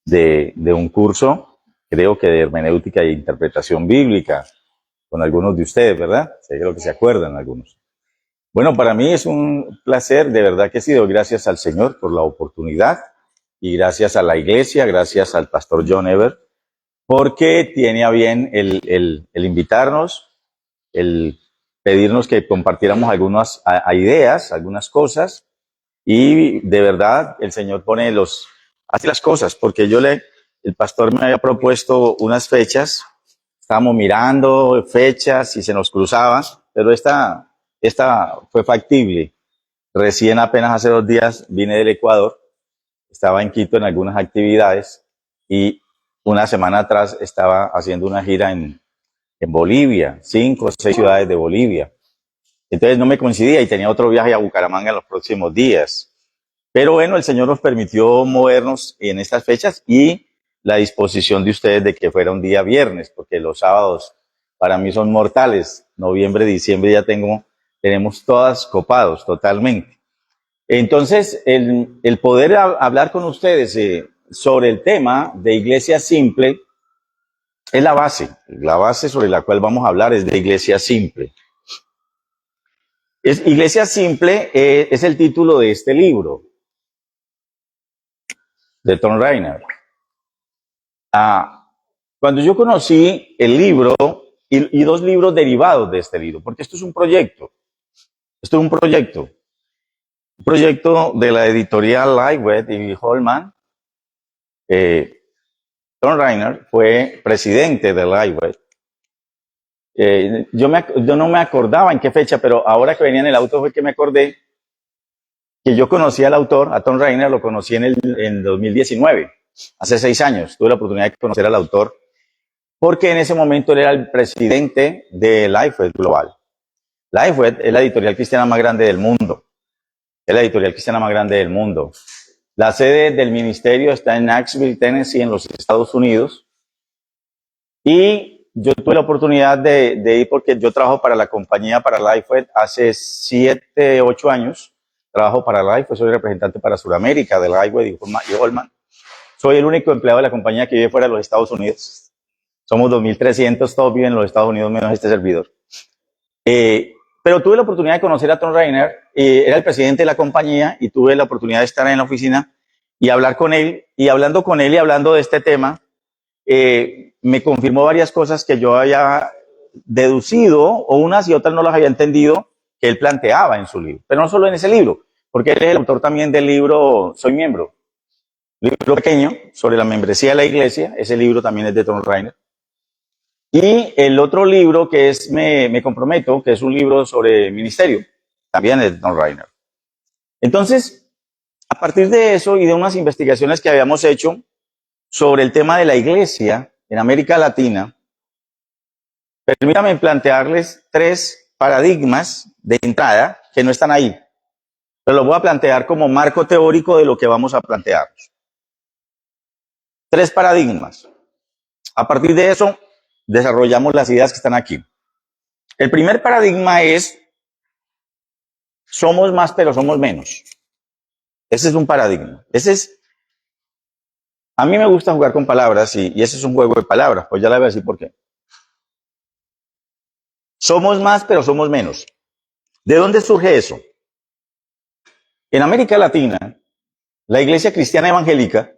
de un curso, creo que de hermenéutica e interpretación bíblica, con algunos de ustedes, ¿verdad? Seguro que se acuerdan algunos. Bueno, para mí es un placer, de verdad que sí, doy gracias al Señor por la oportunidad y gracias a la iglesia, gracias al pastor John Ever, porque tiene a bien el invitarnos, el pedirnos que compartiéramos algunas ideas, algunas cosas, y de verdad el Señor hace las cosas, porque el pastor me había propuesto unas fechas, estábamos mirando fechas y se nos cruzaban, pero esta fue factible. Recién apenas hace 2 días vine del Ecuador, estaba en Quito en algunas actividades y una semana atrás estaba haciendo una gira en Bolivia, 5 o 6 ciudades de Bolivia. Entonces no me coincidía y tenía otro viaje a Bucaramanga en los próximos días. Pero bueno, el Señor nos permitió movernos en estas fechas y la disposición de ustedes de que fuera un día viernes, porque los sábados para mí son mortales. Noviembre, diciembre ya tenemos todas copados totalmente. Entonces, el poder hablar con ustedes sobre el tema de Iglesia Simple es la base. La base sobre la cual vamos a hablar es de Iglesia Simple. Iglesia Simple es el título de este libro, de Tom Rainer. Cuando yo conocí el libro y 2 libros derivados de este libro, porque esto es un proyecto, un proyecto de la editorial Lifeway y Holman. Tom Rainer fue presidente de Lifeway. Yo no me acordaba en qué fecha, pero ahora que venía en el auto fue que me acordé que yo conocí al autor, a Tom Rainer, lo conocí en 2019, hace 6 años. Tuve la oportunidad de conocer al autor porque en ese momento él era el presidente de Lifeway Global. Lifeway es la editorial cristiana más grande del mundo. La sede del ministerio está en Nashville, Tennessee, en los Estados Unidos. Y yo tuve la oportunidad de ir porque yo trabajo para la compañía, para Lifeway, hace 7, 8 años. Trabajo para Lifeway, soy representante para Sudamérica de Lifeway y Holman. Soy el único empleado de la compañía que vive fuera de los Estados Unidos. Somos 2.300, todos viven en los Estados Unidos, menos este servidor. Pero tuve la oportunidad de conocer a Tom Rainer, era el presidente de la compañía, y tuve la oportunidad de estar en la oficina y hablar con él, y hablando con él y hablando de este tema, me confirmó varias cosas que yo había deducido, o unas y otras no las había entendido, que él planteaba en su libro. Pero no solo en ese libro, porque él es el autor también del libro Soy Miembro, libro pequeño sobre la membresía de la iglesia. Ese libro también es de Tom Rainer. Y el otro libro que es Me Comprometo, que es un libro sobre ministerio, también es de Tom Rainer. Entonces, a partir de eso y de unas investigaciones que habíamos hecho sobre el tema de la iglesia en América Latina, permítanme plantearles 3 paradigmas de entrada que no están ahí, pero los voy a plantear como marco teórico de lo que vamos a plantearnos. 3 paradigmas. A partir de eso, desarrollamos las ideas que están aquí. El primer paradigma es: somos más, pero somos menos. Ese es un paradigma. A mí me gusta jugar con palabras y ese es un juego de palabras, pues ya le voy a decir por qué. Somos más, pero somos menos. ¿De dónde surge eso? En América Latina, la iglesia cristiana evangélica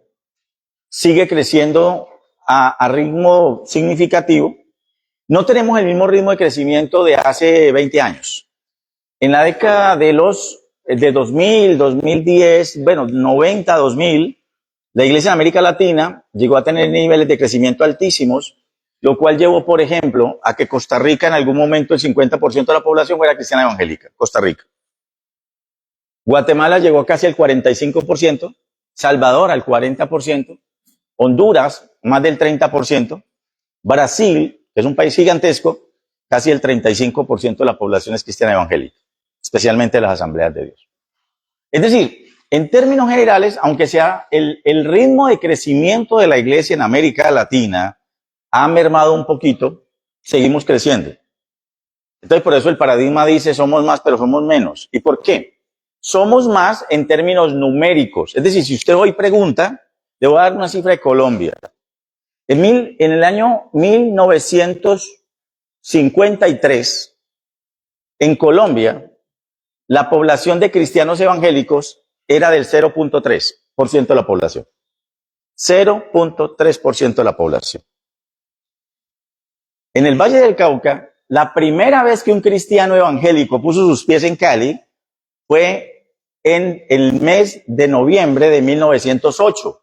sigue creciendo a ritmo significativo. No tenemos el mismo ritmo de crecimiento de hace 20 años. En la década de 2000, 2010, 90, 2000, la iglesia en América Latina llegó a tener niveles de crecimiento altísimos, lo cual llevó, por ejemplo, a que Costa Rica en algún momento el 50% de la población fuera cristiana evangélica. Costa Rica. Guatemala llegó casi al 45%, Salvador al 40%, Honduras más del 30%, Brasil, que es un país gigantesco, casi el 35% de la población es cristiana evangélica, especialmente las asambleas de Dios. Es decir, en términos generales, aunque sea el ritmo de crecimiento de la iglesia en América Latina ha mermado un poquito, seguimos creciendo. Entonces, por eso el paradigma dice: somos más, pero somos menos. ¿Y por qué? Somos más en términos numéricos. Es decir, si usted hoy pregunta, Le voy a dar una cifra de Colombia. En el año 1953, en Colombia, la población de cristianos evangélicos era del 0.3% de la población. 0.3% de la población. En el Valle del Cauca, la primera vez que un cristiano evangélico puso sus pies en Cali fue en el mes de noviembre de 1908.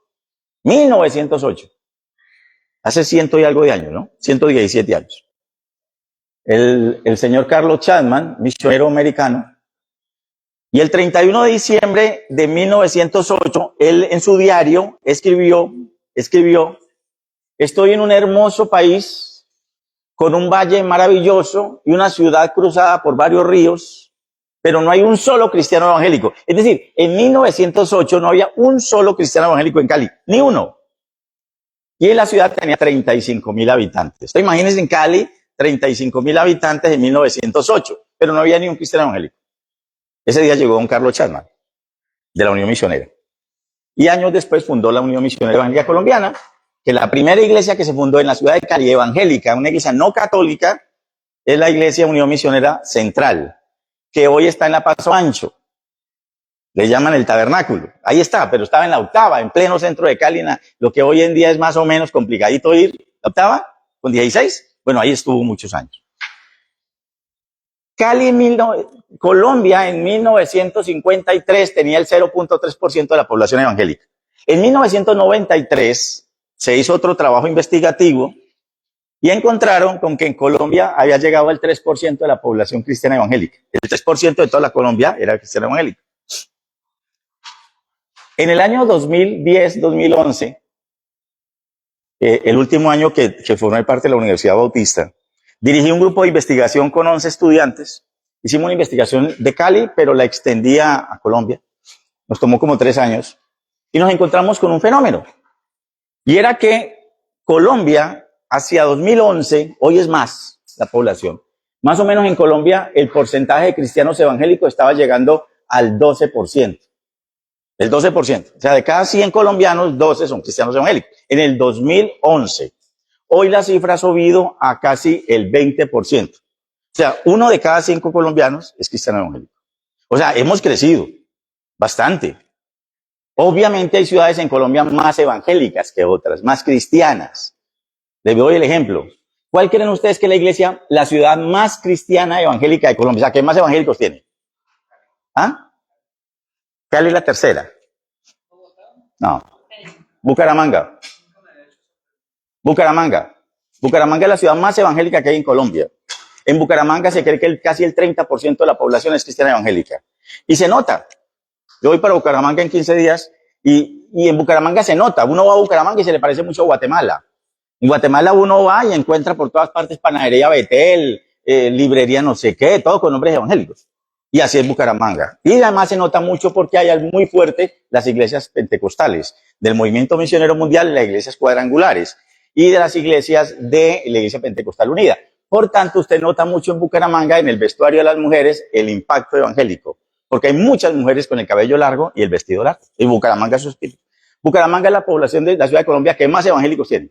1908. Hace 100 y algo de años, ¿no? 117 años. El señor Carlos Chapman, misionero americano, y el 31 de diciembre de 1908, él en su diario escribió, estoy en un hermoso país con un valle maravilloso y una ciudad cruzada por varios ríos, pero no hay un solo cristiano evangélico. Es decir, en 1908 no había un solo cristiano evangélico en Cali, ni uno. Y en la ciudad tenía 35,000 habitantes. Entonces, imagínense en Cali, 35,000 habitantes en 1908, pero no había ni un cristiano evangélico. Ese día llegó don Carlos Chapman, de la Unión Misionera. Y años después fundó la Unión Misionera Evangélica Colombiana, que la primera iglesia que se fundó en la ciudad de Cali, evangélica, una iglesia no católica, es la Iglesia Unión Misionera Central, que hoy está en la Paso Ancho. Le llaman el tabernáculo. Ahí está, pero estaba en la octava, en pleno centro de Cali, lo que hoy en día es más o menos complicadito ir. ¿La octava? ¿Con 16? Bueno, ahí estuvo muchos años. Colombia en 1953 tenía el 0.3% de la población evangélica. En 1993 se hizo otro trabajo investigativo y encontraron con que en Colombia había llegado al 3% de la población cristiana evangélica. El 3% de toda la Colombia era cristiana evangélica. En el año 2010-2011, el último año que formé parte de la Universidad Bautista, dirigí un grupo de investigación con 11 estudiantes. Hicimos una investigación de Cali, pero la extendía a Colombia. Nos tomó como 3 años. Y nos encontramos con un fenómeno. Y era que Colombia, hacia 2011, hoy es más la población. Más o menos en Colombia, el porcentaje de cristianos evangélicos estaba llegando al 12%. El 12%. O sea, de cada 100 colombianos, 12 son cristianos evangélicos. En el 2011. Hoy la cifra ha subido a casi el 20%. O sea, 1 de cada 5 colombianos es cristiano evangélico. O sea, hemos crecido bastante. Obviamente hay ciudades en Colombia más evangélicas que otras, más cristianas. Les doy el ejemplo. ¿Cuál creen ustedes que es la iglesia, la ciudad más cristiana evangélica de Colombia? O sea, ¿qué más evangélicos tiene? ¿Ah? ¿Cuál es la tercera? No. Bucaramanga. Bucaramanga es la ciudad más evangélica que hay en Colombia. En Bucaramanga se cree que casi el 30% de la población es cristiana evangélica. Y se nota. Yo voy para Bucaramanga en 15 días y en Bucaramanga se nota. Uno va a Bucaramanga y se le parece mucho a Guatemala. En Guatemala uno va y encuentra por todas partes panadería Betel, librería no sé qué, todo con nombres evangélicos. Y así es Bucaramanga. Y además se nota mucho porque hay muy fuerte las iglesias pentecostales, del Movimiento Misionero Mundial, las iglesias cuadrangulares y de las iglesias de la Iglesia Pentecostal Unida. Por tanto, usted nota mucho en Bucaramanga, en el vestuario de las mujeres, el impacto evangélico, porque hay muchas mujeres con el cabello largo y el vestido largo. Y Bucaramanga es su estilo. Bucaramanga es la población de la ciudad de Colombia que más evangélicos tiene,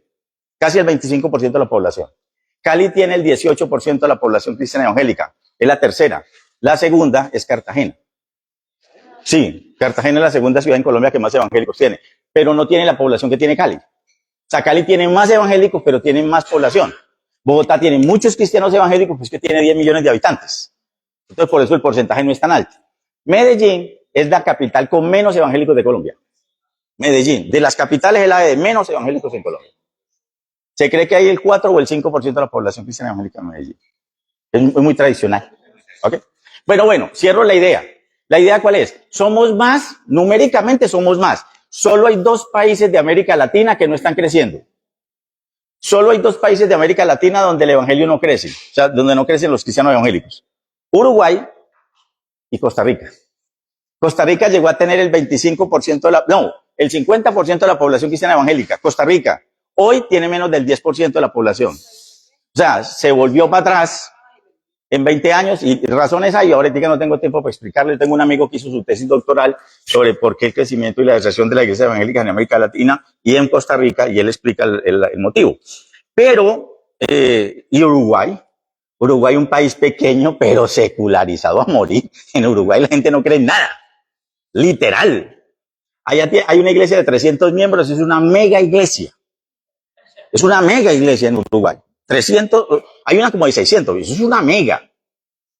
casi el 25% de la población. Cali tiene el 18% de la población cristiana evangélica, es la tercera. La segunda es Cartagena. Sí, Cartagena es la segunda ciudad en Colombia que más evangélicos tiene, pero no tiene la población que tiene Cali. O sea, Cali tiene más evangélicos, pero tiene más población. Bogotá tiene muchos cristianos evangélicos, pues que tiene 10 millones de habitantes. Entonces, por eso el porcentaje no es tan alto. Medellín es la capital con menos evangélicos de Colombia. Medellín, de las capitales es la de menos evangélicos en Colombia. Se cree que hay el 4 o el 5% de la población cristiana evangélica en Medellín. Es muy tradicional. ¿Okay? Bueno, cierro la idea. ¿La idea cuál es? Somos más, numéricamente somos más. Solo hay 2 países de América Latina que no están creciendo. Solo hay 2 países de América Latina donde el evangelio no crece, o sea, donde no crecen los cristianos evangélicos. Uruguay y Costa Rica. Costa Rica llegó a tener el 25% el 50% de la población cristiana evangélica. Costa Rica hoy tiene menos del 10% de la población. O sea, se volvió para atrás en 20 años, y razones hay, ahorita no tengo tiempo para explicarle, tengo un amigo que hizo su tesis doctoral sobre por qué el crecimiento y la deserción de la iglesia evangélica en América Latina y en Costa Rica, y él explica el motivo. Pero, y Uruguay, un país pequeño, pero secularizado a morir. En Uruguay la gente no cree en nada, literal. Allá hay una iglesia de 300 miembros, es una mega iglesia. Es una mega iglesia en Uruguay. 300, hay una como de 600, eso es una mega.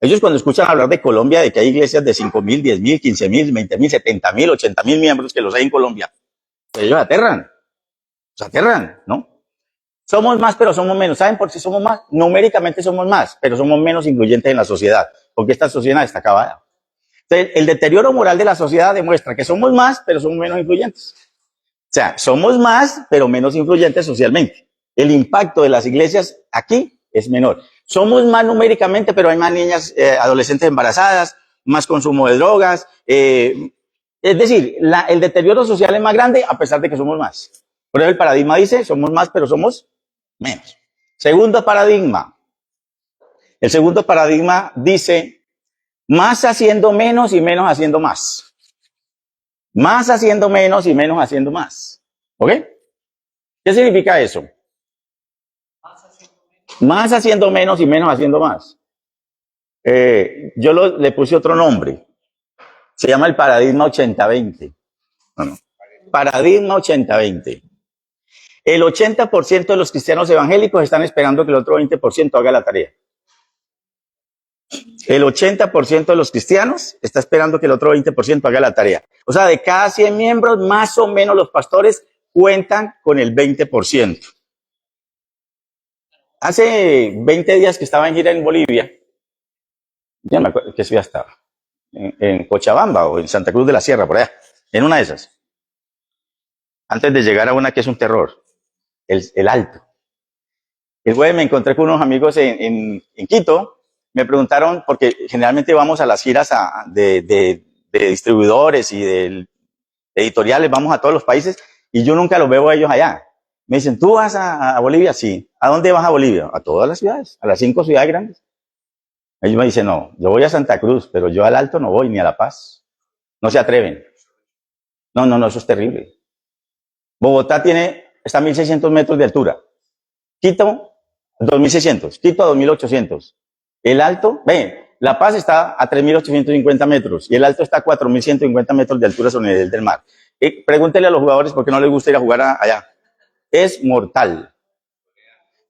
Ellos cuando escuchan hablar de Colombia, de que hay iglesias de 5.000, 10.000, 15.000, 20.000, 70.000, 80.000 miembros, que los hay en Colombia, pues ellos se aterran, ¿no? Somos más, pero somos menos. ¿Saben por qué somos más? Numéricamente somos más, pero somos menos influyentes en la sociedad, porque esta sociedad está acabada. Entonces, el deterioro moral de la sociedad demuestra que somos más, pero somos menos influyentes. O sea, somos más, pero menos influyentes socialmente. El impacto de las iglesias aquí es menor. Somos más numéricamente, pero hay más niñas, adolescentes embarazadas, más consumo de drogas. Es decir, el deterioro social es más grande a pesar de que somos más. Por eso el paradigma dice, somos más, pero somos menos. Segundo paradigma. El segundo paradigma dice, más haciendo menos y menos haciendo más. Más haciendo menos y menos haciendo más. ¿Ok? ¿Qué significa eso? Más haciendo menos y menos haciendo más. Yo le puse otro nombre. Se llama el paradigma 80-20. No. Paradigma 80-20. El 80% de los cristianos evangélicos están esperando que el otro 20% haga la tarea. El 80% de los cristianos está esperando que el otro 20% haga la tarea. O sea, de cada 100 miembros, más o menos los pastores cuentan con el 20%. Hace 20 días que estaba en gira en Bolivia, ya me acuerdo que ciudad estaba, en Cochabamba o en Santa Cruz de la Sierra, por allá, en una de esas. Antes de llegar a una que es un terror, el Alto. El jueves me encontré con unos amigos en Quito. Me preguntaron, porque generalmente vamos a las giras de distribuidores y de editoriales, vamos a todos los países, y yo nunca los veo a ellos allá. Me dicen, ¿tú vas a Bolivia? Sí. ¿A dónde vas a Bolivia? A todas las ciudades, a las 5 ciudades grandes. Ellos me dicen, no, yo voy a Santa Cruz, pero yo al Alto no voy, ni a La Paz. No se atreven. No, eso es terrible. Bogotá está a 1.600 metros de altura. Quito, 2.600. Quito a 2.800. El Alto, La Paz está a 3.850 metros y el Alto está a 4.150 metros de altura sobre el nivel del mar. Pregúntele a los jugadores por qué no les gusta ir a jugar allá. Es mortal.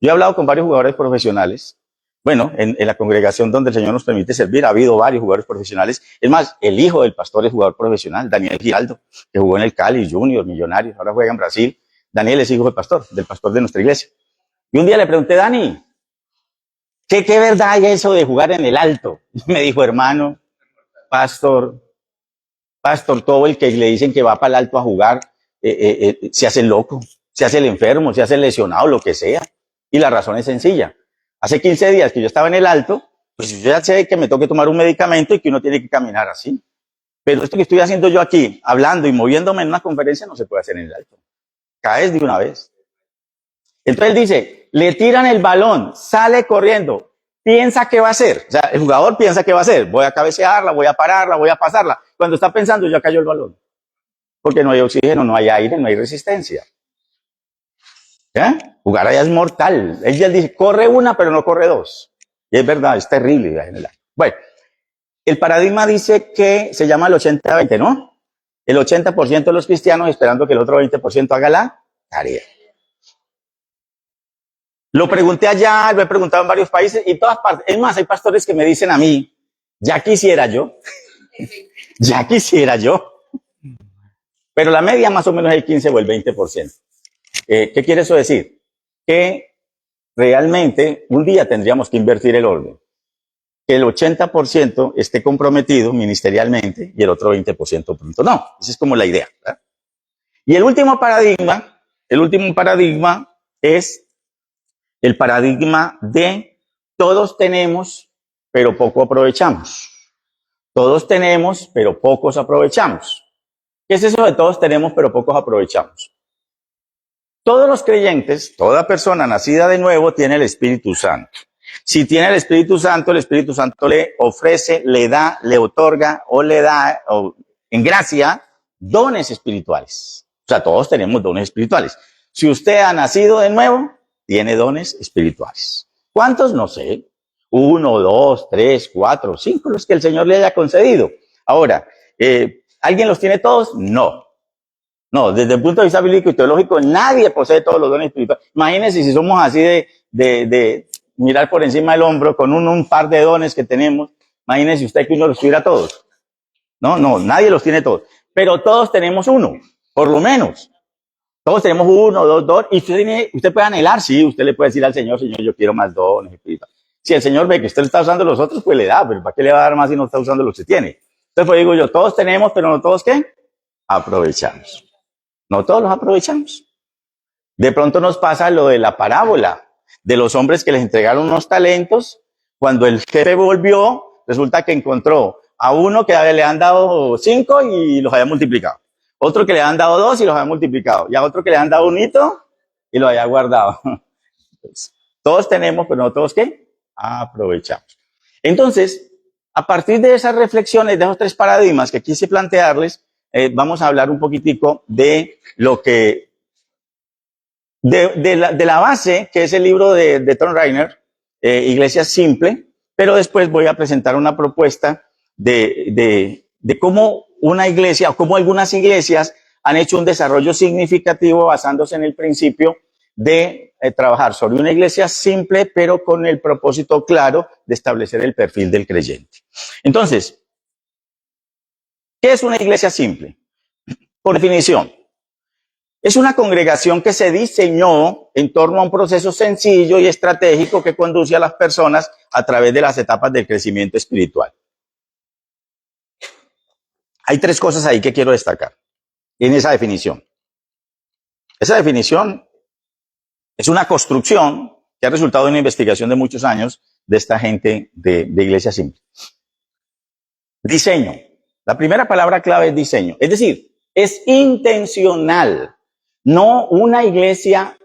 Yo he hablado con varios jugadores profesionales. Bueno, en la congregación donde el Señor nos permite servir, ha habido varios jugadores profesionales. Es más, el hijo del pastor es jugador profesional, Daniel Giraldo, que jugó en el Cali, Junior, Millonarios, ahora juega en Brasil. Daniel es hijo del pastor de nuestra iglesia. Y un día le pregunté, Dani, ¿qué verdad hay eso de jugar en el Alto? Me dijo, hermano, pastor, todo el que le dicen que va para el Alto a jugar, se hace loco, se hace el enfermo, se hace el lesionado, lo que sea. Y la razón es sencilla. Hace 15 días que yo estaba en el Alto, pues yo ya sé que me tengo que tomar un medicamento y que uno tiene que caminar así. Pero esto que estoy haciendo yo aquí, hablando y moviéndome en una conferencia, no se puede hacer en el Alto. Caes de una vez. Entonces él dice, le tiran el balón, sale corriendo, piensa qué va a hacer. O sea, el jugador piensa qué va a hacer. Voy a cabecearla, voy a pararla, voy a pasarla. Cuando está pensando, ya cayó el balón. Porque no hay oxígeno, no hay aire, no hay resistencia. Jugar allá es mortal. Él dice, corre una, pero no corre dos. Y es verdad, es terrible. Bueno, el paradigma dice que se llama el 80-20, ¿no? El 80% de los cristianos esperando que el otro 20% haga la tarea. Lo pregunté allá, lo he preguntado en varios países y todas partes. Es más, hay pastores que me dicen a mí, ya quisiera yo. Ya quisiera yo. Pero la media más o menos es el 15 o el 20%. ¿Qué quiere eso decir? Que realmente un día tendríamos que invertir el orden. Que el 80% esté comprometido ministerialmente y el otro 20% pronto no. Esa es como la idea, ¿verdad? Y el último paradigma es el paradigma de todos tenemos, pero poco aprovechamos. Todos tenemos, pero pocos aprovechamos. ¿Qué es eso de todos tenemos, pero pocos aprovechamos? Todos los creyentes, toda persona nacida de nuevo tiene el Espíritu Santo. Si tiene el Espíritu Santo le ofrece, le da, le otorga o le da en gracia dones espirituales. O sea, todos tenemos dones espirituales. Si usted ha nacido de nuevo, tiene dones espirituales. ¿Cuántos? No sé. 1, 2, 3, 4, 5, los que el Señor le haya concedido. Ahora, ¿alguien los tiene todos? No. No, desde el punto de vista bíblico y teológico, nadie posee todos los dones espirituales. Imagínense si somos así de mirar por encima del hombro con un par de dones que tenemos. Imagínense usted que uno los tuviera todos. No, nadie los tiene todos. Pero todos tenemos uno, por lo menos. Todos tenemos 1, 2 dones. Y usted puede anhelar, sí, usted le puede decir al Señor, Señor, yo quiero más dones espirituales. Si el Señor ve que usted está usando los otros, pues le da, pero ¿para qué le va a dar más si no está usando los que tiene? Entonces, pues digo yo, todos tenemos, pero no todos, ¿qué? Aprovechamos. No todos los aprovechamos. De pronto nos pasa lo de la parábola de los hombres que les entregaron unos talentos. Cuando el jefe volvió, resulta que encontró a uno que le han dado 5 y los había multiplicado. Otro que le han dado 2 y los había multiplicado. Y a otro que le han dado 1 y lo había guardado. Pues, todos tenemos, pero no todos, ¿qué? Aprovechamos. Entonces, a partir de esas reflexiones, de esos 3 paradigmas que quise plantearles, vamos a hablar un poquitico de lo que, de la base, que es el libro de Tom Rainer, Iglesia Simple, pero después voy a presentar una propuesta de cómo una iglesia o cómo algunas iglesias han hecho un desarrollo significativo basándose en el principio de trabajar sobre una iglesia simple, pero con el propósito claro de establecer el perfil del creyente. Entonces, ¿qué es una iglesia simple? Por definición, es una congregación que se diseñó en torno a un proceso sencillo y estratégico que conduce a las personas a través de las etapas del crecimiento espiritual. Hay 3 cosas ahí que quiero destacar en esa definición. Esa definición es una construcción que ha resultado de una investigación de muchos años de esta gente de Iglesia Simple. Diseño. La primera palabra clave es diseño. Es decir, es intencional. No una iglesia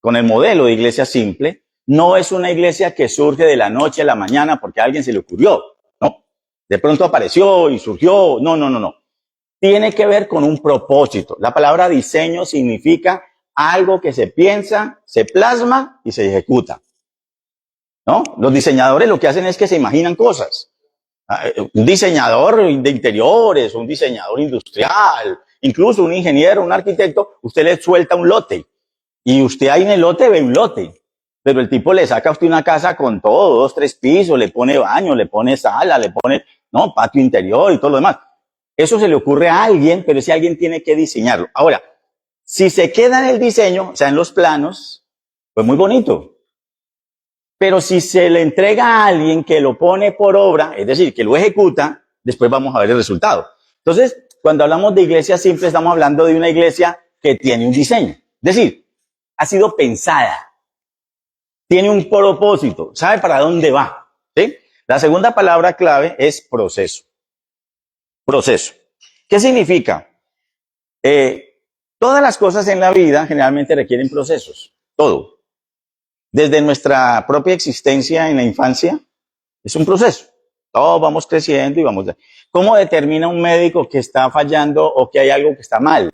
con el modelo de iglesia simple, no es una iglesia que surge de la noche a la mañana porque a alguien se le ocurrió, ¿no? De pronto apareció y surgió. No. Tiene que ver con un propósito. La palabra diseño significa algo que se piensa, se plasma y se ejecuta, ¿no? Los diseñadores lo que hacen es que se imaginan cosas. Un diseñador de interiores, un diseñador industrial, incluso un ingeniero, un arquitecto, usted le suelta un lote y usted ahí en el lote ve un lote, pero el tipo le saca a usted una casa con todo, 2, 3 pisos, le pone baño, le pone sala, le pone, no, patio interior y todo lo demás. Eso se le ocurre a alguien, pero ese alguien tiene que diseñarlo. Ahora, si se queda en el diseño, o sea, en los planos, pues muy bonito. Pero si se le entrega a alguien que lo pone por obra, es decir, que lo ejecuta, después vamos a ver el resultado. Entonces, cuando hablamos de iglesia simple, estamos hablando de una iglesia que tiene un diseño. Es decir, ha sido pensada, tiene un propósito, sabe para dónde va, ¿sí? La segunda palabra clave es proceso. Proceso. ¿Qué significa? Todas las cosas en la vida generalmente requieren procesos, todo. Desde nuestra propia existencia en la infancia, es un proceso. Todos vamos creciendo y vamos. ¿Cómo determina un médico que está fallando o que hay algo que está mal?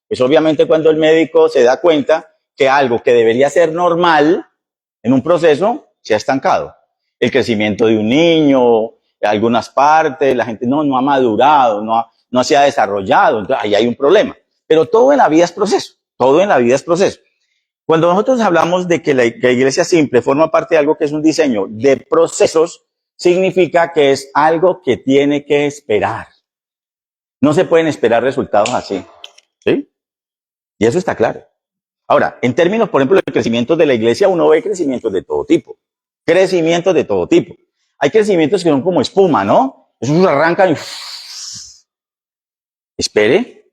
Pues obviamente cuando el médico se da cuenta que algo que debería ser normal en un proceso se ha estancado. El crecimiento de un niño, algunas partes, la gente no ha madurado, no se ha desarrollado, entonces ahí hay un problema. Pero todo en la vida es proceso, todo en la vida es proceso. Cuando nosotros hablamos de que la iglesia simple forma parte de algo que es un diseño de procesos, significa que es algo que tiene que esperar. No se pueden esperar resultados así, ¿sí? Y eso está claro. Ahora, en términos, por ejemplo, del crecimiento de la iglesia, uno ve crecimientos de todo tipo. Crecimientos de todo tipo. Hay crecimientos que son como espuma, ¿no? Esos arrancan y espere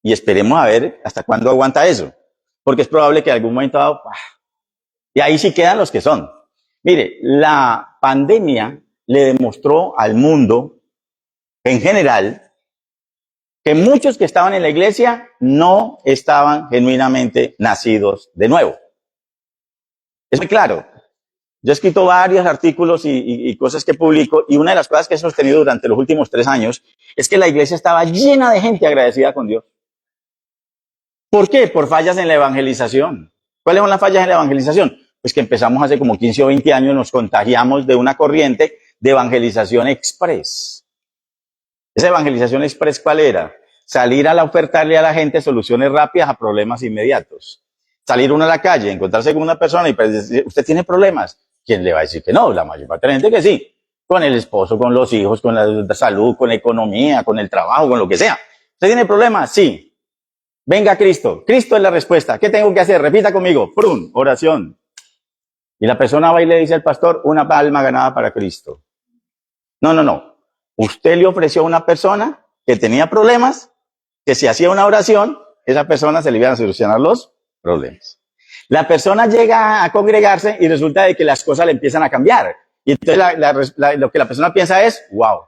y esperemos a ver hasta cuándo aguanta eso. Porque es probable que en algún momento dado, y ahí sí quedan los que son. Mire, la pandemia le demostró al mundo en general que muchos que estaban en la iglesia no estaban genuinamente nacidos de nuevo. Es muy claro. Yo he escrito varios artículos y cosas que publico, y una de las cosas que he sostenido durante los últimos 3 años es que la iglesia estaba llena de gente agradecida con Dios. ¿Por qué? Por fallas en la evangelización. ¿Cuáles son las fallas en la evangelización? Pues que empezamos hace como 15 o 20 años, nos contagiamos de una corriente de evangelización express. ¿Esa evangelización express cuál era? Salir a ofertarle a la gente soluciones rápidas a problemas inmediatos. Salir uno a la calle, encontrarse con una persona y decir, ¿usted tiene problemas? ¿Quién le va a decir que no? La mayor parte de la gente que sí. Con el esposo, con los hijos, con la salud, con la economía, con el trabajo, con lo que sea. ¿Usted tiene problemas? Sí. Venga Cristo. Cristo es la respuesta. ¿Qué tengo que hacer? Repita conmigo. ¡Prum! Oración. Y la persona va y le dice al pastor, una alma ganada para Cristo. No. Usted le ofreció a una persona que tenía problemas, que si hacía una oración, esa persona se le iban a solucionar los problemas. La persona llega a congregarse y resulta de que las cosas le empiezan a cambiar. Y entonces lo que la persona piensa es, wow,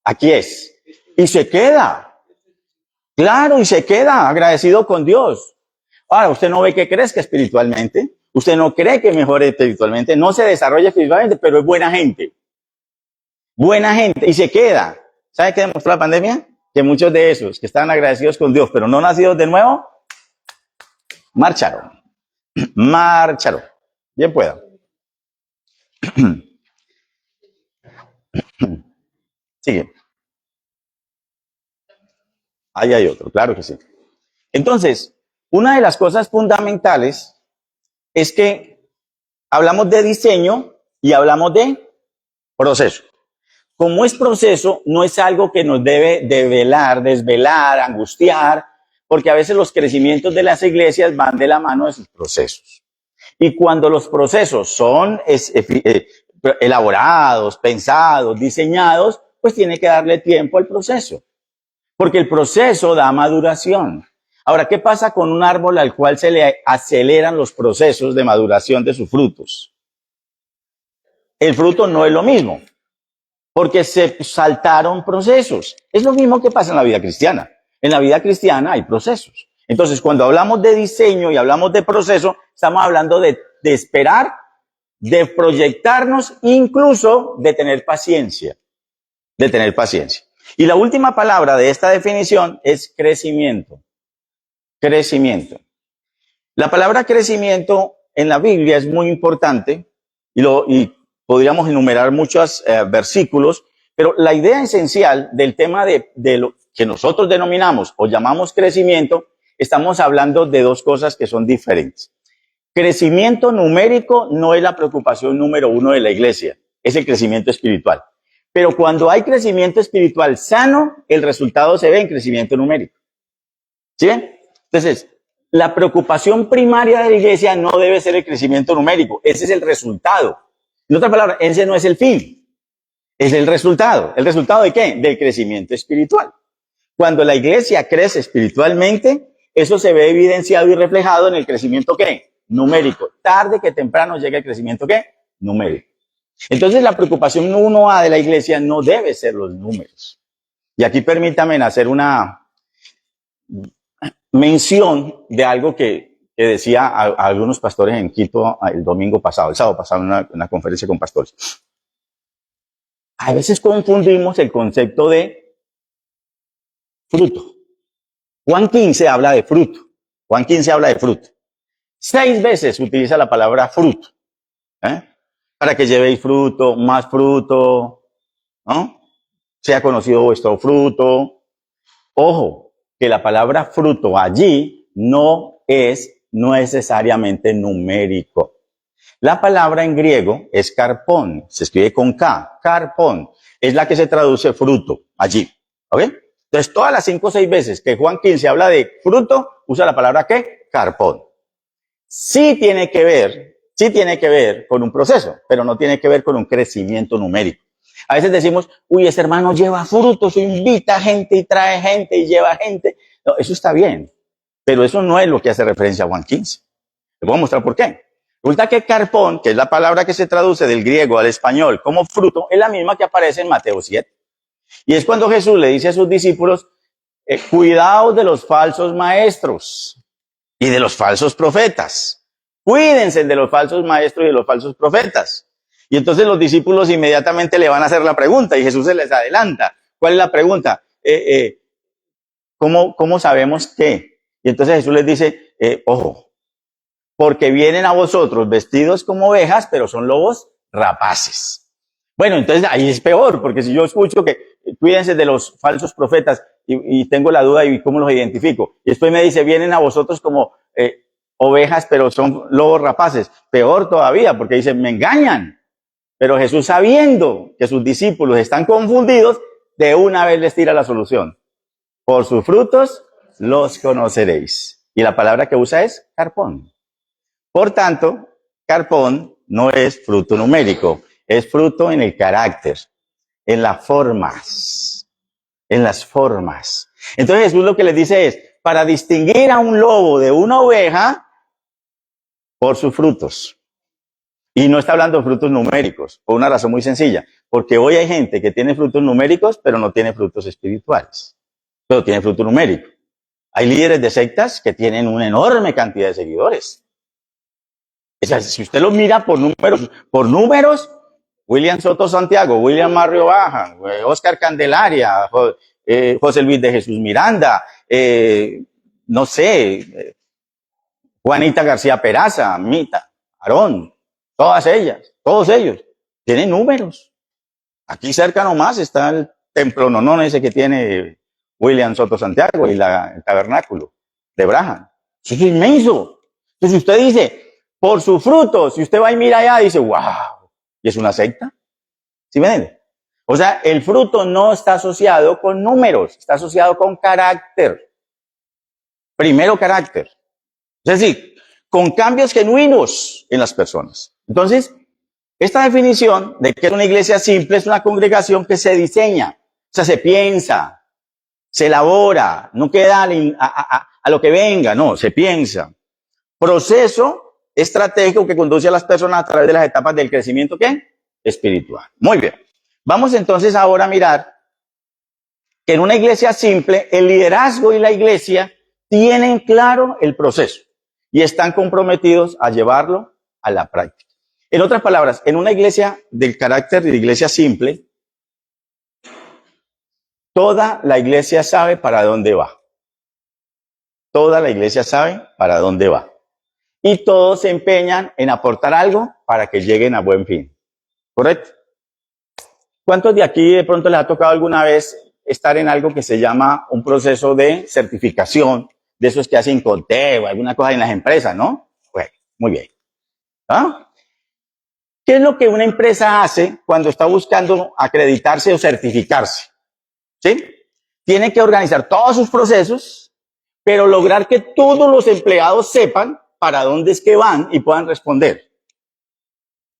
aquí es. Y se queda. Claro, y se queda agradecido con Dios. Ahora, usted no ve que crezca espiritualmente. Usted no cree que mejore espiritualmente. No se desarrolla espiritualmente, pero es buena gente. Buena gente. Y se queda. ¿Sabe qué demostró la pandemia? Que muchos de esos que estaban agradecidos con Dios, pero no nacidos de nuevo, marcharon. Marcharon. Bien pueda. Sigue. Ahí hay otro, claro que sí. Entonces, una de las cosas fundamentales es que hablamos de diseño y hablamos de proceso. Como es proceso, no es algo que nos debe desvelar, angustiar, porque a veces los crecimientos de las iglesias van de la mano de sus procesos. Y cuando los procesos son elaborados, pensados, diseñados, pues tiene que darle tiempo al proceso. Porque el proceso da maduración. Ahora, ¿qué pasa con un árbol al cual se le aceleran los procesos de maduración de sus frutos? El fruto no es lo mismo, porque se saltaron procesos. Es lo mismo que pasa en la vida cristiana. En la vida cristiana hay procesos. Entonces, cuando hablamos de diseño y hablamos de proceso, estamos hablando de esperar, de proyectarnos, incluso de tener paciencia. De tener paciencia. Y la última palabra de esta definición es crecimiento. Crecimiento. La palabra crecimiento en la Biblia es muy importante y podríamos enumerar muchos versículos, pero la idea esencial del tema de lo que nosotros denominamos o llamamos crecimiento, estamos hablando de dos cosas que son diferentes. Crecimiento numérico no es la preocupación número uno de la iglesia, es el crecimiento espiritual. Pero cuando hay crecimiento espiritual sano, el resultado se ve en crecimiento numérico. ¿Sí ven? Entonces, la preocupación primaria de la iglesia no debe ser el crecimiento numérico, ese es el resultado. En otras palabras, ese no es el fin, es el resultado. ¿El resultado de qué? Del crecimiento espiritual. Cuando la iglesia crece espiritualmente, eso se ve evidenciado y reflejado en el crecimiento ¿qué? Numérico. Tarde que temprano llega el crecimiento ¿qué? Numérico. Entonces, la preocupación 1A de la iglesia no debe ser los números. Y aquí permítame hacer una mención de algo que decía a algunos pastores en Quito el domingo pasado, el sábado pasado, en una conferencia con pastores. A veces confundimos el concepto de fruto. Juan 15 habla de fruto. Juan 15 habla de fruto. 6 veces utiliza la palabra fruto. Para que llevéis fruto, más fruto, ¿no? Sea conocido vuestro fruto. Ojo, que la palabra fruto allí no es necesariamente numérico. La palabra en griego es carpón, se escribe con K, carpón, es la que se traduce fruto allí, ¿ok? Entonces, todas las 5 o 6 veces que Juan 15 habla de fruto, usa la palabra ¿qué? Carpón. Sí tiene que ver con un proceso, pero no tiene que ver con un crecimiento numérico. A veces decimos, uy, este hermano lleva frutos, invita gente y trae gente y lleva gente. No, eso está bien, pero eso no es lo que hace referencia a Juan 15. Les voy a mostrar por qué. Resulta que carpón, que es la palabra que se traduce del griego al español como fruto, es la misma que aparece en Mateo 7. Y es cuando Jesús le dice a sus discípulos, cuidaos de los falsos maestros y de los falsos profetas. Cuídense de los falsos maestros y de los falsos profetas. Y entonces los discípulos inmediatamente le van a hacer la pregunta y Jesús se les adelanta. ¿Cuál es la pregunta? ¿Cómo sabemos qué? Y entonces Jesús les dice, ojo, porque vienen a vosotros vestidos como ovejas, pero son lobos rapaces. Bueno, entonces ahí es peor, porque si yo escucho que cuídense de los falsos profetas y tengo la duda y cómo los identifico, y después me dice, vienen a vosotros como ovejas, pero son lobos rapaces, peor todavía, porque dice, me engañan. Pero Jesús, sabiendo que sus discípulos están confundidos, de una vez les tira la solución. Por sus frutos los conoceréis. Y la palabra que usa es carpón. Por tanto, carpón no es fruto numérico, es fruto en el carácter, en las formas, en las formas. Entonces Jesús lo que les dice es, para distinguir a un lobo de una oveja, por sus frutos. Y no está hablando de frutos numéricos, por una razón muy sencilla, porque hoy hay gente que tiene frutos numéricos, pero no tiene frutos espirituales, pero tiene fruto numérico. Hay líderes de sectas que tienen una enorme cantidad de seguidores. O sea, si usted lo mira por números, William Soto Santiago, William Mario Baja, Oscar Candelaria, José Luis de Jesús Miranda, no sé, Juanita García Peraza, Mita, Aarón, todas ellas, todos ellos, tienen números. Aquí cerca nomás está el templo nonón ese que tiene William Soto Santiago y el tabernáculo de Braham. Eso es inmenso. Entonces usted dice, por su fruto, si usted va y mira allá, dice, wow, ¿y es una secta? ¿Sí me entiende? O sea, el fruto no está asociado con números, está asociado con carácter. Primero carácter. Es decir, con cambios genuinos en las personas. Entonces, esta definición de que es una iglesia simple es una congregación que se diseña, o sea, se piensa, se elabora, no queda a lo que venga, no, se piensa. Proceso estratégico que conduce a las personas a través de las etapas del crecimiento, ¿qué? Espiritual. Muy bien. Vamos entonces ahora a mirar que en una iglesia simple, el liderazgo y la iglesia tienen claro el proceso y están comprometidos a llevarlo a la práctica. En otras palabras, en una iglesia del carácter de iglesia simple, toda la iglesia sabe para dónde va. Toda la iglesia sabe para dónde va. Y todos se empeñan en aportar algo para que lleguen a buen fin. ¿Correcto? ¿Cuántos de aquí de pronto les ha tocado alguna vez estar en algo que se llama un proceso de certificación, de esos que hacen conteo, alguna cosa en las empresas, ¿no? Bueno, muy bien. ¿Ah? ¿Qué es lo que una empresa hace cuando está buscando acreditarse o certificarse? ¿Sí? Tiene que organizar todos sus procesos, pero lograr que todos los empleados sepan para dónde es que van y puedan responder.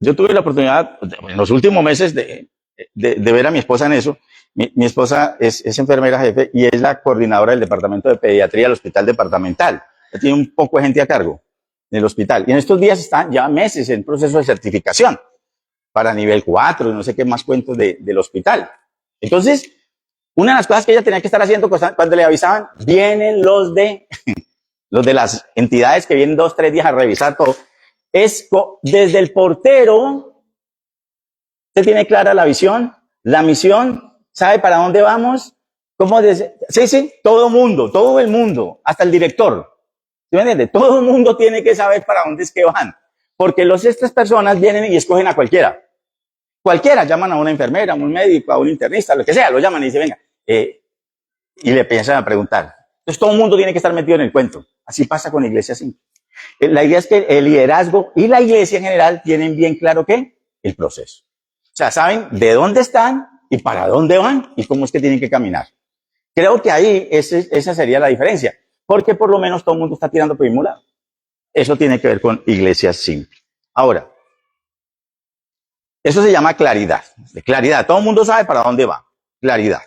Yo tuve la oportunidad en los últimos meses de ver a mi esposa en eso. Mi esposa es enfermera jefe y es la coordinadora del departamento de pediatría del hospital departamental. Tiene un poco de gente a cargo en el hospital. Y en estos días están ya meses en proceso de certificación para nivel 4 y no sé qué más cuentos del hospital. Entonces, una de las cosas que ella tenía que estar haciendo cuando le avisaban, vienen los de las entidades que vienen 2, 3 días a revisar todo, es desde el portero, usted tiene clara la visión, la misión, sabe para dónde vamos, sí, todo el mundo, hasta el director. ¿Sí me entiende? Todo el mundo tiene que saber para dónde es que van. Porque estas personas vienen y escogen a cualquiera. Cualquiera, llaman a una enfermera, a un médico, a un internista, lo que sea, lo llaman y dicen, venga, y le piensan a preguntar. Entonces todo el mundo tiene que estar metido en el cuento. Así pasa con la iglesia simple. La idea es que el liderazgo y la iglesia en general tienen bien claro ¿qué? El proceso. O sea, saben de dónde están y para dónde van y cómo es que tienen que caminar. Creo que ahí esa sería la diferencia. Porque por lo menos todo el mundo está tirando por el mismo lado. Eso tiene que ver con iglesias simples. Ahora, eso se llama claridad. Claridad. Todo el mundo sabe para dónde va. Claridad.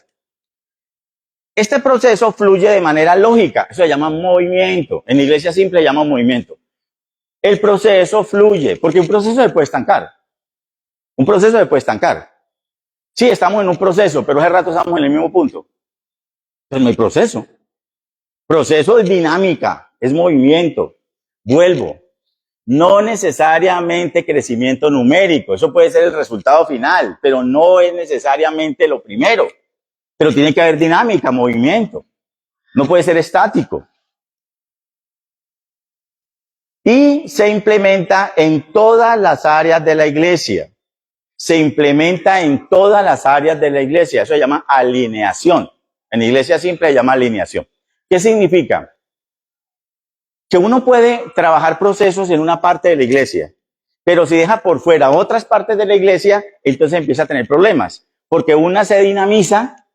Este proceso fluye de manera lógica. Eso se llama movimiento. En iglesia simple se llama movimiento. El proceso fluye, porque un proceso se puede estancar. Un proceso se puede estancar. Sí, estamos en un proceso, pero hace rato estamos en el mismo punto. Entonces no hay proceso. Proceso es dinámica, es movimiento. Vuelvo. No necesariamente crecimiento numérico, eso puede ser el resultado final, pero no es necesariamente lo primero. Pero tiene que haber dinámica, movimiento. No puede ser estático. Y se implementa en todas las áreas de la iglesia. Se implementa en todas las áreas de la iglesia. Eso se llama alineación. En iglesia simple se llama alineación. ¿Qué significa? Que uno puede trabajar procesos en una parte de la iglesia, pero si deja por fuera otras partes de la iglesia, entonces empieza a tener problemas. Porque una se dinamiza,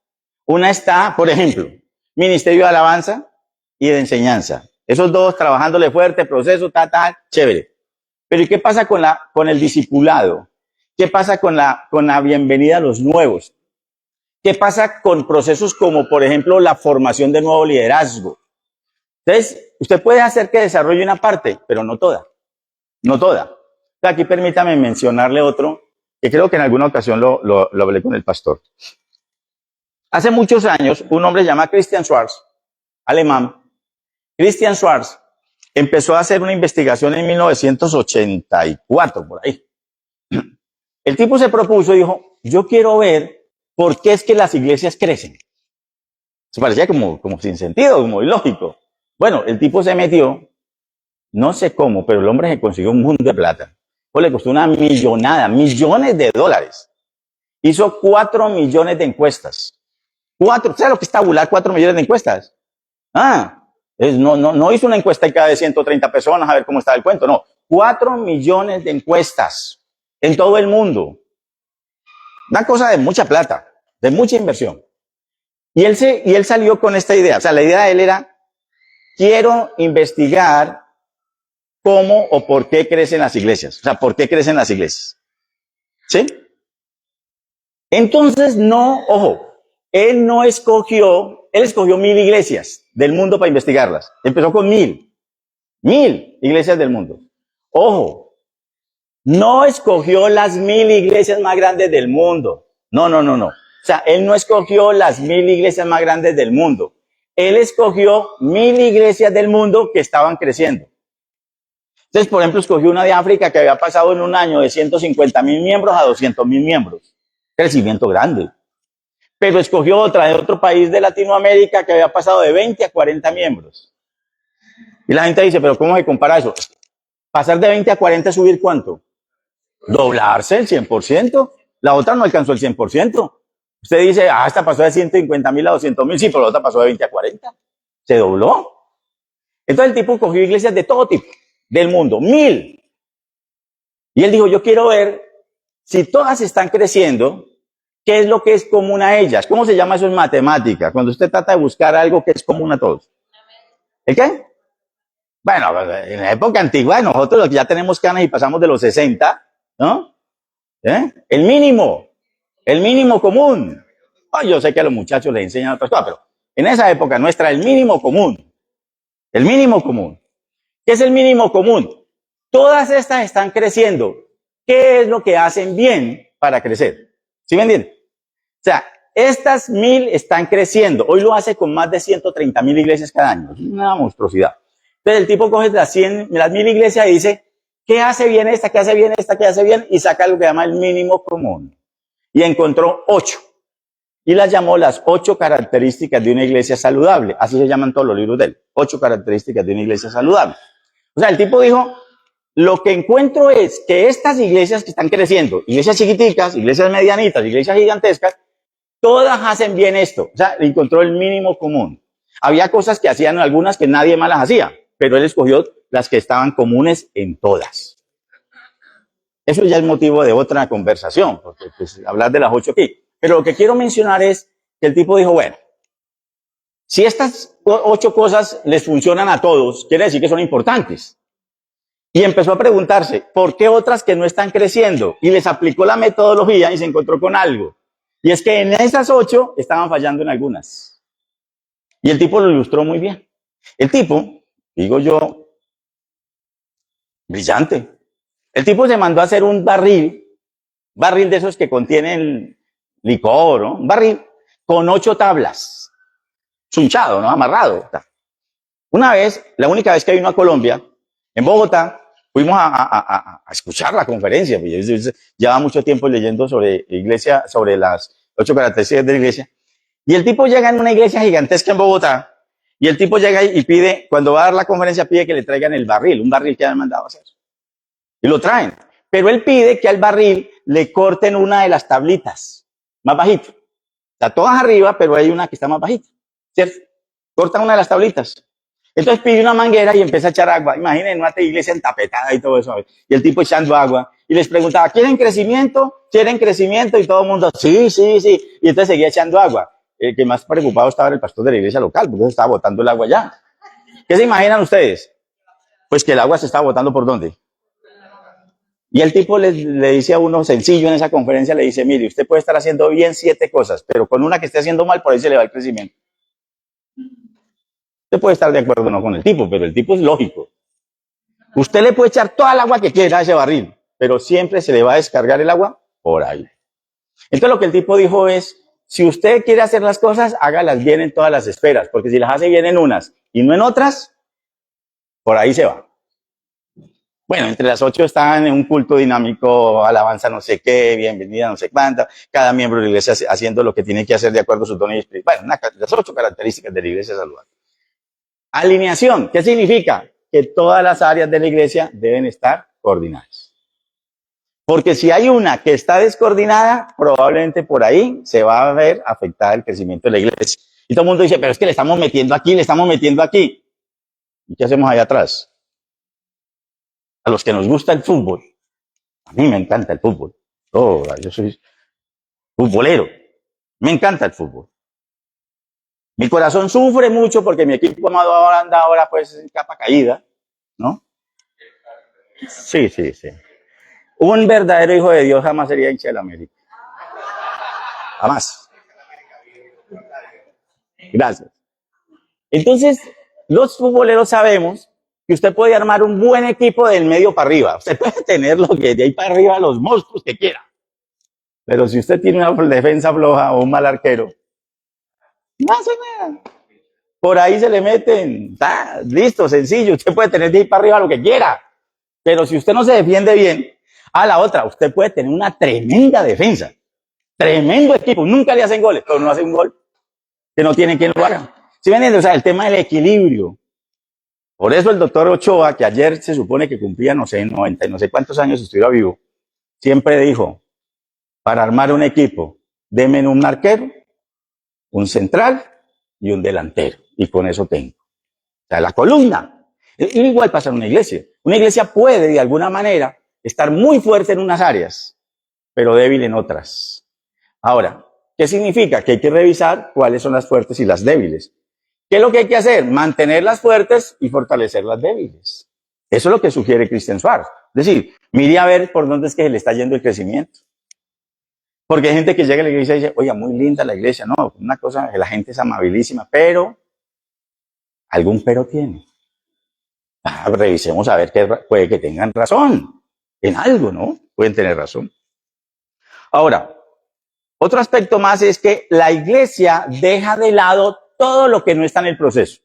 una está, por ejemplo, ministerio de alabanza y de enseñanza. Esos dos trabajándole fuerte, proceso, chévere. Pero ¿y qué pasa con el discipulado? ¿Qué pasa con la bienvenida a los nuevos? ¿Qué pasa con procesos como, por ejemplo, la formación de nuevo liderazgo? Entonces, usted puede hacer que desarrolle una parte, pero no toda. No toda. Aquí permítame mencionarle otro, que creo que en alguna ocasión lo hablé con el pastor. Hace muchos años, un hombre llamado Christian Schwarz, alemán, Christian Schwarz, empezó a hacer una investigación en 1984, por ahí. El tipo se propuso y dijo, yo quiero ver por qué es que las iglesias crecen. Se parecía como sin sentido, como ilógico. Bueno, el tipo se metió, no sé cómo, pero el hombre se consiguió un mundo de plata. Pues le costó una millonada, millones de dólares. Hizo 4 millones de encuestas. ¿Sabes lo que es tabular 4 millones de encuestas? No hizo una encuesta en cada de 130 personas a ver cómo estaba el cuento, no. 4 millones de encuestas en todo el mundo. Una cosa de mucha plata, de mucha inversión. Y él salió con esta idea. O sea, la idea de él era, quiero investigar cómo o por qué crecen las iglesias. O sea, ¿por qué crecen las iglesias? ¿Sí? Entonces, él escogió 1000 iglesias del mundo para investigarlas. Empezó con 1000 iglesias del mundo. Ojo, no escogió las 1000 iglesias más grandes del mundo. No. O sea, él no escogió las 1000 iglesias más grandes del mundo. Él escogió 1000 iglesias del mundo que estaban creciendo. Entonces, por ejemplo, escogió una de África que había pasado en un año de 150,000 miembros a 200,000 miembros. Crecimiento grande. Pero escogió otra de otro país de Latinoamérica que había pasado de 20 a 40 miembros. Y la gente dice, pero ¿cómo se compara eso? Pasar de 20 a 40 es subir ¿cuánto? Doblarse el 100%. La otra no alcanzó el 100%. Usted dice, esta pasó de 150,000 a 200,000. Sí, pero la otra pasó de 20 a 40. Se dobló. Entonces el tipo cogió iglesias de todo tipo, del mundo, 1000. Y él dijo, yo quiero ver si todas están creciendo, ¿qué es lo que es común a ellas? ¿Cómo se llama eso en matemática? Cuando usted trata de buscar algo que es común a todos. ¿El qué? Bueno, en la época antigua, nosotros los que ya tenemos canas y pasamos de los 60, ¿no? El mínimo común. Yo sé que a los muchachos les enseñan otras cosas, pero en esa época nuestra, el mínimo común. El mínimo común. ¿Qué es el mínimo común? Todas estas están creciendo. ¿Qué es lo que hacen bien para crecer? ¿Sí me entienden? O sea, estas 1000 están creciendo. Hoy lo hace con más de 130,000 iglesias cada año. Es una monstruosidad. Entonces el tipo coge las 1000 iglesias y dice, ¿qué hace bien esta? ¿Qué hace bien esta? ¿Qué hace bien? Y saca lo que llama el mínimo común. Y encontró 8. Y las llamó las 8 características de una iglesia saludable. Así se llaman todos los libros de él. 8 características de una iglesia saludable. O sea, el tipo dijo, lo que encuentro es que estas iglesias que están creciendo, iglesias chiquiticas, iglesias medianitas, iglesias gigantescas, todas hacen bien esto. O sea, encontró el mínimo común. Había cosas que hacían algunas que nadie más las hacía, pero él escogió las que estaban comunes en todas. Eso ya es motivo de otra conversación, porque pues, hablar de las 8 aquí. Pero lo que quiero mencionar es que el tipo dijo, bueno, si estas 8 cosas les funcionan a todos, quiere decir que son importantes. Y empezó a preguntarse, ¿por qué otras que no están creciendo? Y les aplicó la metodología y se encontró con algo. Y es que en esas 8 estaban fallando en algunas. Y el tipo lo ilustró muy bien. El tipo, digo yo, brillante. El tipo se mandó a hacer un barril de esos que contienen licor, ¿no? Un barril con 8 tablas. Chunchado, ¿no? Amarrado. La única vez que vino a Colombia, en Bogotá, fuimos a escuchar la conferencia. Pues yo llevaba mucho tiempo leyendo sobre iglesia, sobre las 8 características de la iglesia. Y el tipo llega en una iglesia gigantesca en Bogotá, y el tipo llega y pide, cuando va a dar la conferencia, pide que le traigan el barril, un barril que han mandado a hacer. Y lo traen. Pero él pide que al barril le corten una de las tablitas, más bajito. Está todas arriba, pero hay una que está más bajita, ¿cierto? Cortan una de las tablitas. Entonces pide una manguera y empieza a echar agua. Imaginen una iglesia entapetada y todo eso. Y el tipo echando agua. Y les preguntaba, ¿quieren crecimiento? ¿Quieren crecimiento? Y todo el mundo, sí, sí, sí. Y entonces seguía echando agua. El que más preocupado estaba era el pastor de la iglesia local, porque estaba botando el agua ya. ¿Qué se imaginan ustedes? Pues que el agua se estaba botando ¿por dónde? Y el tipo le dice a uno sencillo en esa conferencia, le dice, mire, usted puede estar haciendo bien 7 cosas, pero con una que esté haciendo mal, por ahí se le va el crecimiento. Usted puede estar de acuerdo o no con el tipo, pero el tipo es lógico. Usted le puede echar toda el agua que quiera a ese barril, pero siempre se le va a descargar el agua por ahí. Entonces lo que el tipo dijo es, si usted quiere hacer las cosas, hágalas bien en todas las esferas, porque si las hace bien en unas y no en otras, por ahí se va. Bueno, entre las 8 están en un culto dinámico, alabanza no sé qué, bienvenida no sé cuánta, cada miembro de la iglesia haciendo lo que tiene que hacer de acuerdo a sus dones espirituales. Bueno, las 8 características de la iglesia saludable. Alineación, ¿qué significa? Que todas las áreas de la iglesia deben estar coordinadas. Porque si hay una que está descoordinada, probablemente por ahí se va a ver afectada el crecimiento de la iglesia. Y todo el mundo dice, pero es que le estamos metiendo aquí, le estamos metiendo aquí. ¿Y qué hacemos allá atrás? A los que nos gusta el fútbol, a mí me encanta el fútbol. Oh, yo soy futbolero. Me encanta el fútbol. Mi corazón sufre mucho porque mi equipo amado anda ahora pues en capa caída, ¿no? Sí, sí, sí. Un verdadero hijo de Dios jamás sería hincha del América. Jamás. Gracias. Entonces, los futboleros sabemos que usted puede armar un buen equipo del medio para arriba. Usted puede tener lo que de ahí para arriba los monstruos que quiera. Pero si usted tiene una defensa floja o un mal arquero, no hace nada. Por ahí se le meten. Listo, sencillo. Usted puede tener de ahí para arriba lo que quiera. Pero si usted no se defiende bien, a la otra, usted puede tener una tremenda defensa. Tremendo equipo. Nunca le hacen goles, pero no hace un gol que no tiene quien lo haga. ¿Sí me entienden? O sea, el tema del equilibrio. Por eso el doctor Ochoa, que ayer se supone que cumplía, no sé, 90 y no sé cuántos años estuviera vivo, siempre dijo, para armar un equipo, denme un arquero, un central y un delantero. Y con eso tengo. O sea, la columna. Igual pasa en una iglesia. Una iglesia puede, de alguna manera, estar muy fuerte en unas áreas, pero débil en otras. Ahora, ¿qué significa? Que hay que revisar cuáles son las fuertes y las débiles. ¿Qué es lo que hay que hacer? Mantenerlas fuertes y fortalecer las débiles. Eso es lo que sugiere Christian Schwarz. Es decir, mire a ver por dónde es que se le está yendo el crecimiento. Porque hay gente que llega a la iglesia y dice, oye, muy linda la iglesia. No, una cosa, la gente es amabilísima, pero algún pero tiene. Revisemos a ver que puede que tengan razón en algo, ¿no? Pueden tener razón. Ahora, otro aspecto más es que la iglesia deja de lado todo lo que no está en el proceso.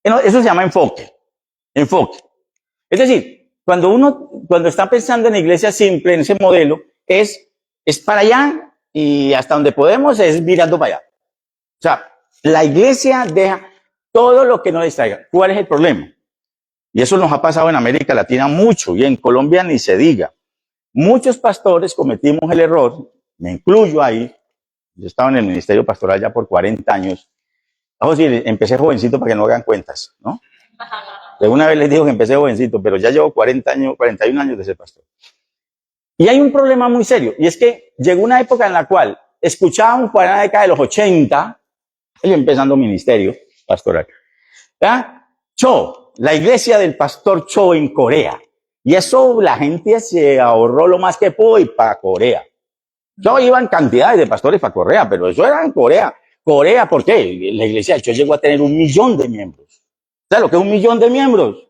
Eso se llama enfoque. Enfoque. Es decir, cuando está pensando en la iglesia simple, en ese modelo, es para allá y hasta donde podemos es mirando para allá. O sea, la iglesia deja todo lo que no le distraiga. ¿Cuál es el problema? Y eso nos ha pasado en América Latina mucho y en Colombia ni se diga. Muchos pastores cometimos el error, me incluyo ahí, yo estaba en el ministerio pastoral ya por 40 años. Vamos a decir, empecé jovencito para que no hagan cuentas, ¿no? De una vez les digo que empecé jovencito, pero ya llevo 40 años, 41 años de ser pastor. Y hay un problema muy serio, y es que llegó una época en la cual escuchábamos por la década de los 80, yo empezando ministerio pastoral, ¿verdad? Cho, la iglesia del pastor Cho en Corea. Y eso la gente se ahorró lo más que pudo y para Corea. Yo iban cantidades de pastores para Corea, pero eso era en Corea. Corea, ¿por qué? La iglesia de Cho llegó a tener 1 millón de miembros. ¿Sabes lo que es 1 millón de miembros?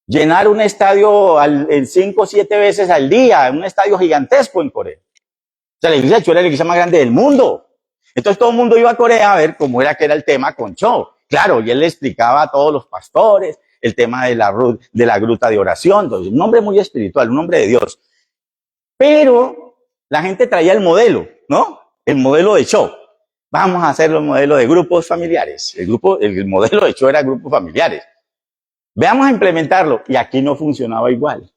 Llenar un estadio en 5 o 7 veces al día, un estadio gigantesco en Corea. O sea, la iglesia de Cho era la iglesia más grande del mundo. Entonces todo el mundo iba a Corea a ver cómo era que era el tema con Cho. Claro, y él le explicaba a todos los pastores el tema de la gruta de oración, entonces, un hombre muy espiritual, un hombre de Dios. Pero la gente traía el modelo, ¿no? El modelo de show. Vamos a hacer el modelo de grupos familiares. El modelo de show era grupos familiares. Veamos a implementarlo. Y aquí no funcionaba igual.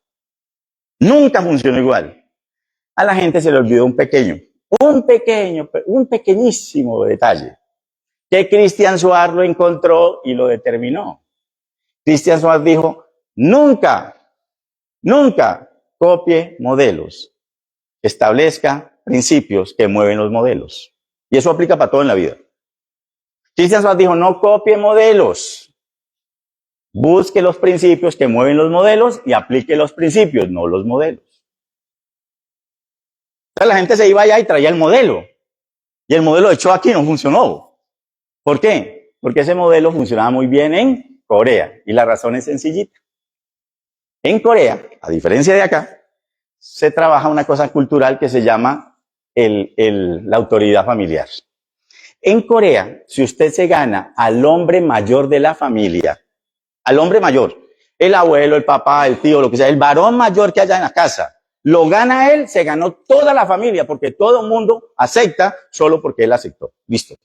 Nunca funcionó igual. A la gente se le olvidó un pequeñísimo detalle, que Christian Schwartz lo encontró y lo determinó. Christian Schwartz dijo, nunca copie modelos. Establezca principios que mueven los modelos. Y eso aplica para todo en la vida. Christian Schwartz dijo, no copie modelos. Busque los principios que mueven los modelos y aplique los principios, no los modelos. Entonces la gente se iba allá y traía el modelo. Y el modelo de hecho aquí no funcionó. ¿Por qué? Porque ese modelo funcionaba muy bien en Corea. Y la razón es sencillita. En Corea, a diferencia de acá, se trabaja una cosa cultural que se llama la autoridad familiar. En Corea, si usted se gana al hombre mayor de la familia, al hombre mayor, el abuelo, el papá, el tío, lo que sea, el varón mayor que haya en la casa, lo gana él, se ganó toda la familia, porque todo el mundo acepta solo porque él aceptó. Listo.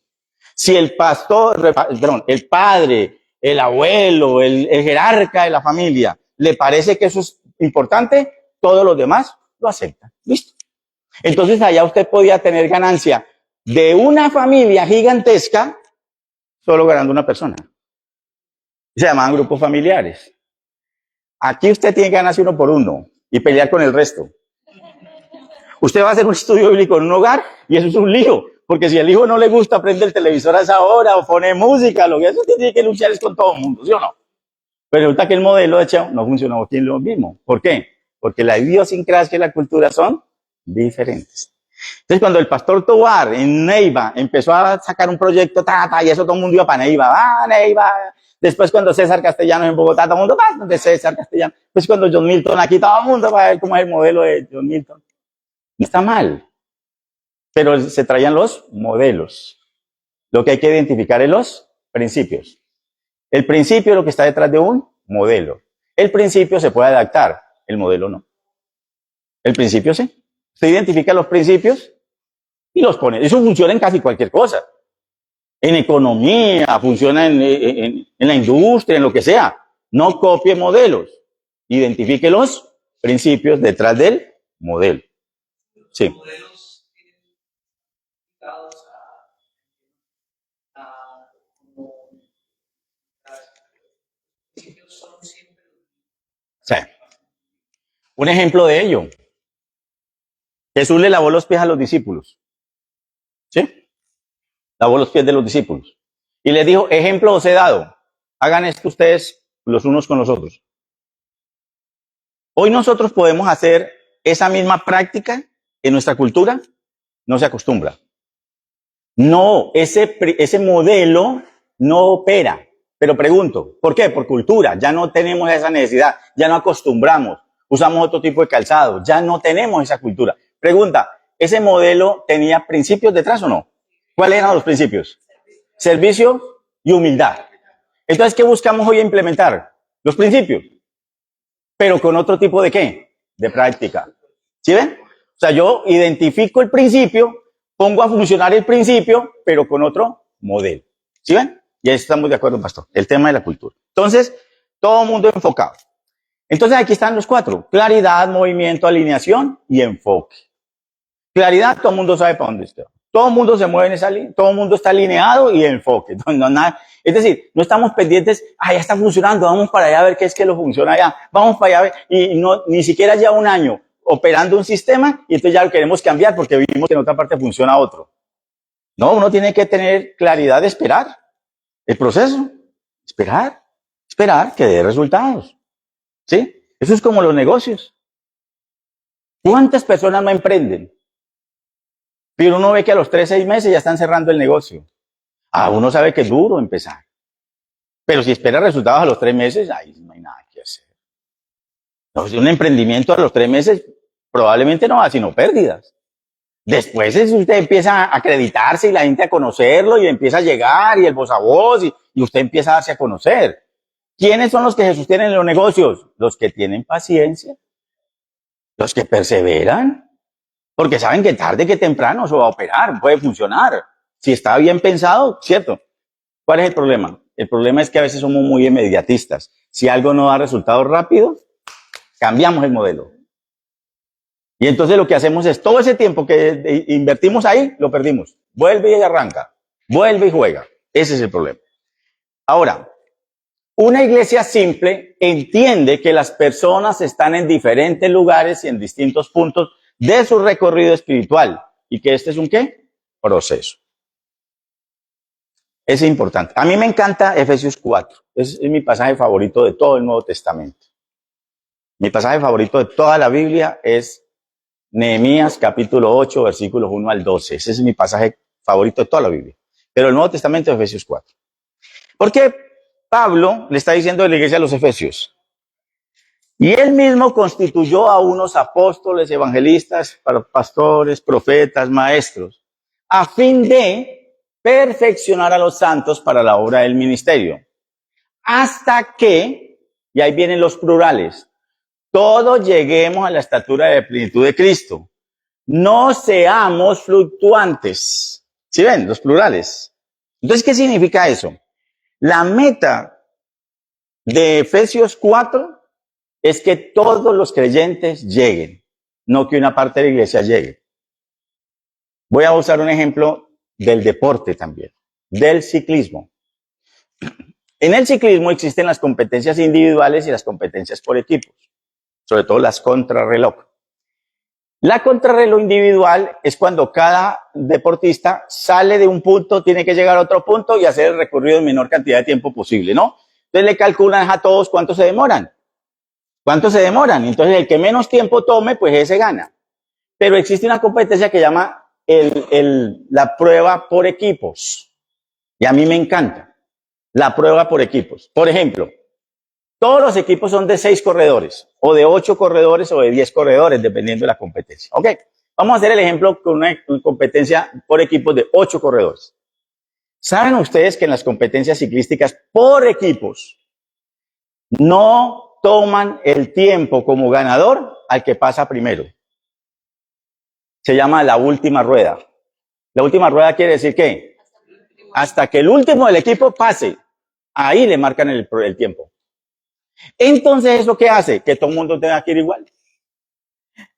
Si el pastor, perdón, el padre, el abuelo, el jerarca de la familia, le parece que eso es importante, todos los demás lo aceptan. Listo. Entonces allá usted podía tener ganancia de una familia gigantesca solo ganando una persona. Se llamaban grupos familiares. Aquí usted tiene que ganarse uno por uno y pelear con el resto. Usted va a hacer un estudio bíblico en un hogar y eso es un lío, porque si al hijo no le gusta prende el televisor a esa hora o pone música, lo que eso tiene que luchar es con todo el mundo, ¿sí o no? Pero resulta que el modelo de hecho no funcionó aquí en lo mismo. ¿Por qué? Porque la idiosincrasia y la cultura son diferentes. Entonces, cuando el pastor Tovar en Neiva empezó a sacar un proyecto, y eso todo el mundo iba para Neiva, Neiva. Después, cuando César Castellanos en Bogotá, todo el mundo va donde César Castellanos. Pues cuando John Milton aquí, todo el mundo va a ver cómo es el modelo de John Milton. No está mal, pero se traían los modelos. Lo que hay que identificar es los principios. El principio es lo que está detrás de un modelo. El principio se puede adaptar, el modelo no. El principio sí. Se identifica los principios y los pone. Eso funciona en casi cualquier cosa. En economía, funciona en la industria, en lo que sea. No copie modelos. Identifique los principios detrás del modelo. Sí. Sí. Un ejemplo de ello. Jesús le lavó los pies a los discípulos. ¿Sí? Lavó los pies de los discípulos. Y les dijo, ejemplo os he dado. Hagan esto ustedes los unos con los otros. Hoy nosotros podemos hacer esa misma práctica en nuestra cultura. No se acostumbra. No, ese modelo no opera. Pero pregunto, ¿por qué? Por cultura. Ya no tenemos esa necesidad. Ya no acostumbramos. Usamos otro tipo de calzado. Ya no tenemos esa cultura. Pregunta, ¿ese modelo tenía principios detrás o no? ¿Cuáles eran los principios? Servicio y humildad. Entonces, ¿qué buscamos hoy implementar? Los principios. Pero con otro tipo de ¿qué? De práctica. ¿Sí ven? O sea, yo identifico el principio, pongo a funcionar el principio, pero con otro modelo. ¿Sí ven? Y ahí estamos de acuerdo, pastor. El tema de la cultura. Entonces, todo el mundo enfocado. Entonces, aquí están los cuatro. Claridad, movimiento, alineación y enfoque. Claridad, todo el mundo sabe para dónde está. Todo el mundo se mueve en esa línea, todo el mundo está alineado y enfoque. No, nada. Es decir, no estamos pendientes, ya está funcionando, vamos para allá a ver qué es que lo funciona allá, vamos para allá a ver, y no, ni siquiera ya un año operando un sistema y entonces ya lo queremos cambiar porque vimos que en otra parte funciona otro. No, uno tiene que tener claridad de esperar el proceso, esperar que dé resultados. ¿Sí? Eso es como los negocios. ¿Cuántas personas no emprenden? Pero uno ve que a los 3, 6 meses ya están cerrando el negocio. Uno sabe que es duro empezar. Pero si espera resultados a los 3 meses, ahí no hay nada que hacer. Entonces, un emprendimiento a los 3 meses probablemente no va sino pérdidas. Después usted empieza a acreditarse y la gente a conocerlo y empieza a llegar y el voz a voz y usted empieza a darse a conocer. ¿Quiénes son los que se sostienen en los negocios? Los que tienen paciencia, los que perseveran, porque saben que tarde que temprano eso va a operar, puede funcionar. Si está bien pensado, ¿cierto? ¿Cuál es el problema? El problema es que a veces somos muy inmediatistas. Si algo no da resultado rápido, cambiamos el modelo. Y entonces lo que hacemos es todo ese tiempo que invertimos ahí, lo perdimos. Vuelve y arranca, vuelve y juega. Ese es el problema. Ahora, una iglesia simple entiende que las personas están en diferentes lugares y en distintos puntos de su recorrido espiritual y que este es un ¿qué? Proceso. Es importante. A mí me encanta Efesios 4. Es mi pasaje favorito de todo el Nuevo Testamento. Mi pasaje favorito de toda la Biblia es Nehemías capítulo 8, versículos 1 al 12. Ese es mi pasaje favorito de toda la Biblia. Pero el Nuevo Testamento es Efesios 4. ¿Por qué Pablo le está diciendo a la iglesia a los Efesios? Y él mismo constituyó a unos apóstoles, evangelistas, pastores, profetas, maestros, a fin de perfeccionar a los santos para la obra del ministerio. Hasta que, y ahí vienen los plurales, todos lleguemos a la estatura de plenitud de Cristo. No seamos fluctuantes. ¿Sí ven? Los plurales. Entonces, ¿qué significa eso? La meta de Efesios 4 es que todos los creyentes lleguen, no que una parte de la iglesia llegue. Voy a usar un ejemplo del deporte también, del ciclismo. En el ciclismo existen las competencias individuales y las competencias por equipos, sobre todo las contrarreloj. La contrarreloj individual es cuando cada deportista sale de un punto, tiene que llegar a otro punto y hacer el recorrido en menor cantidad de tiempo posible, ¿no? Entonces le calculan a todos cuánto se demoran. ¿Cuánto se demoran? Entonces el que menos tiempo tome, pues ese gana. Pero existe una competencia que llama la prueba por equipos. Y a mí me encanta la prueba por equipos. Por ejemplo, todos los equipos son de 6 corredores, o de 8 corredores, o de 10 corredores, dependiendo de la competencia. Ok, vamos a hacer el ejemplo con una competencia por equipos de 8 corredores. ¿Saben ustedes que en las competencias ciclísticas por equipos no toman el tiempo como ganador al que pasa primero? Se llama la última rueda. La última rueda quiere decir ¿qué? Hasta que el último del equipo pase. Ahí le marcan el tiempo. Entonces, ¿eso qué hace? Que todo el mundo tenga que ir igual.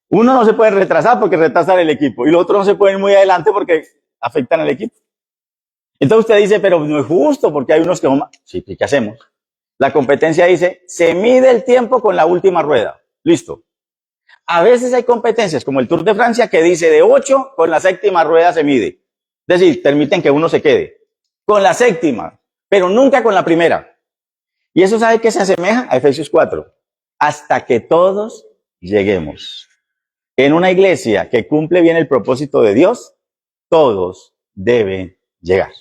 Uno no se puede retrasar porque retrasa el equipo. Y los otros no se pueden ir muy adelante porque afectan al equipo. Entonces usted dice, pero no es justo porque hay unos que son... Sí, ¿qué hacemos? La competencia dice, se mide el tiempo con la última rueda. Listo. A veces hay competencias como el Tour de Francia que dice de 8 con la séptima rueda se mide. Es decir, permiten que uno se quede con la séptima, pero nunca con la primera. Y eso sabe que se asemeja a Efesios 4. Hasta que todos lleguemos. En una iglesia que cumple bien el propósito de Dios, todos deben llegar.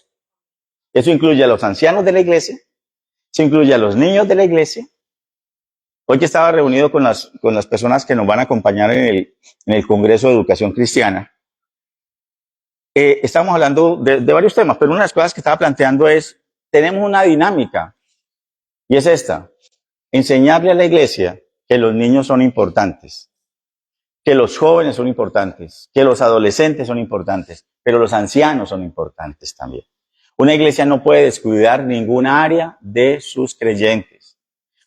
Eso incluye a los ancianos de la iglesia, eso incluye a los niños de la iglesia. Hoy que estaba reunido con las personas que nos van a acompañar en el Congreso de Educación Cristiana, estamos hablando de varios temas, pero una de las cosas que estaba planteando es, tenemos una dinámica, y es esta, enseñarle a la iglesia que los niños son importantes, que los jóvenes son importantes, que los adolescentes son importantes, pero los ancianos son importantes también. Una iglesia no puede descuidar ninguna área de sus creyentes,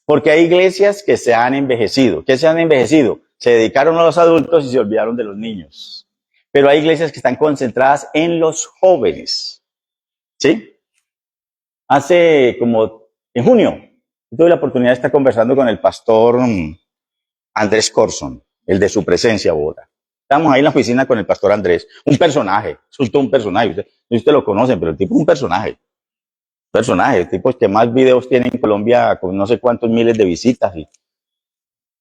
porque hay iglesias que se han envejecido. ¿Qué se han envejecido? Se dedicaron a los adultos y se olvidaron de los niños. Pero hay iglesias que están concentradas en los jóvenes. ¿Sí? Hace como, en junio, tuve la oportunidad de estar conversando con el pastor Andrés Corson, el de Su Presencia, Bogotá. Estábamos ahí en la oficina con el pastor Andrés, un personaje, es un personaje, usted lo conocen, pero el tipo es un personaje, el tipo que más videos tiene en Colombia con no sé cuántos miles de visitas, y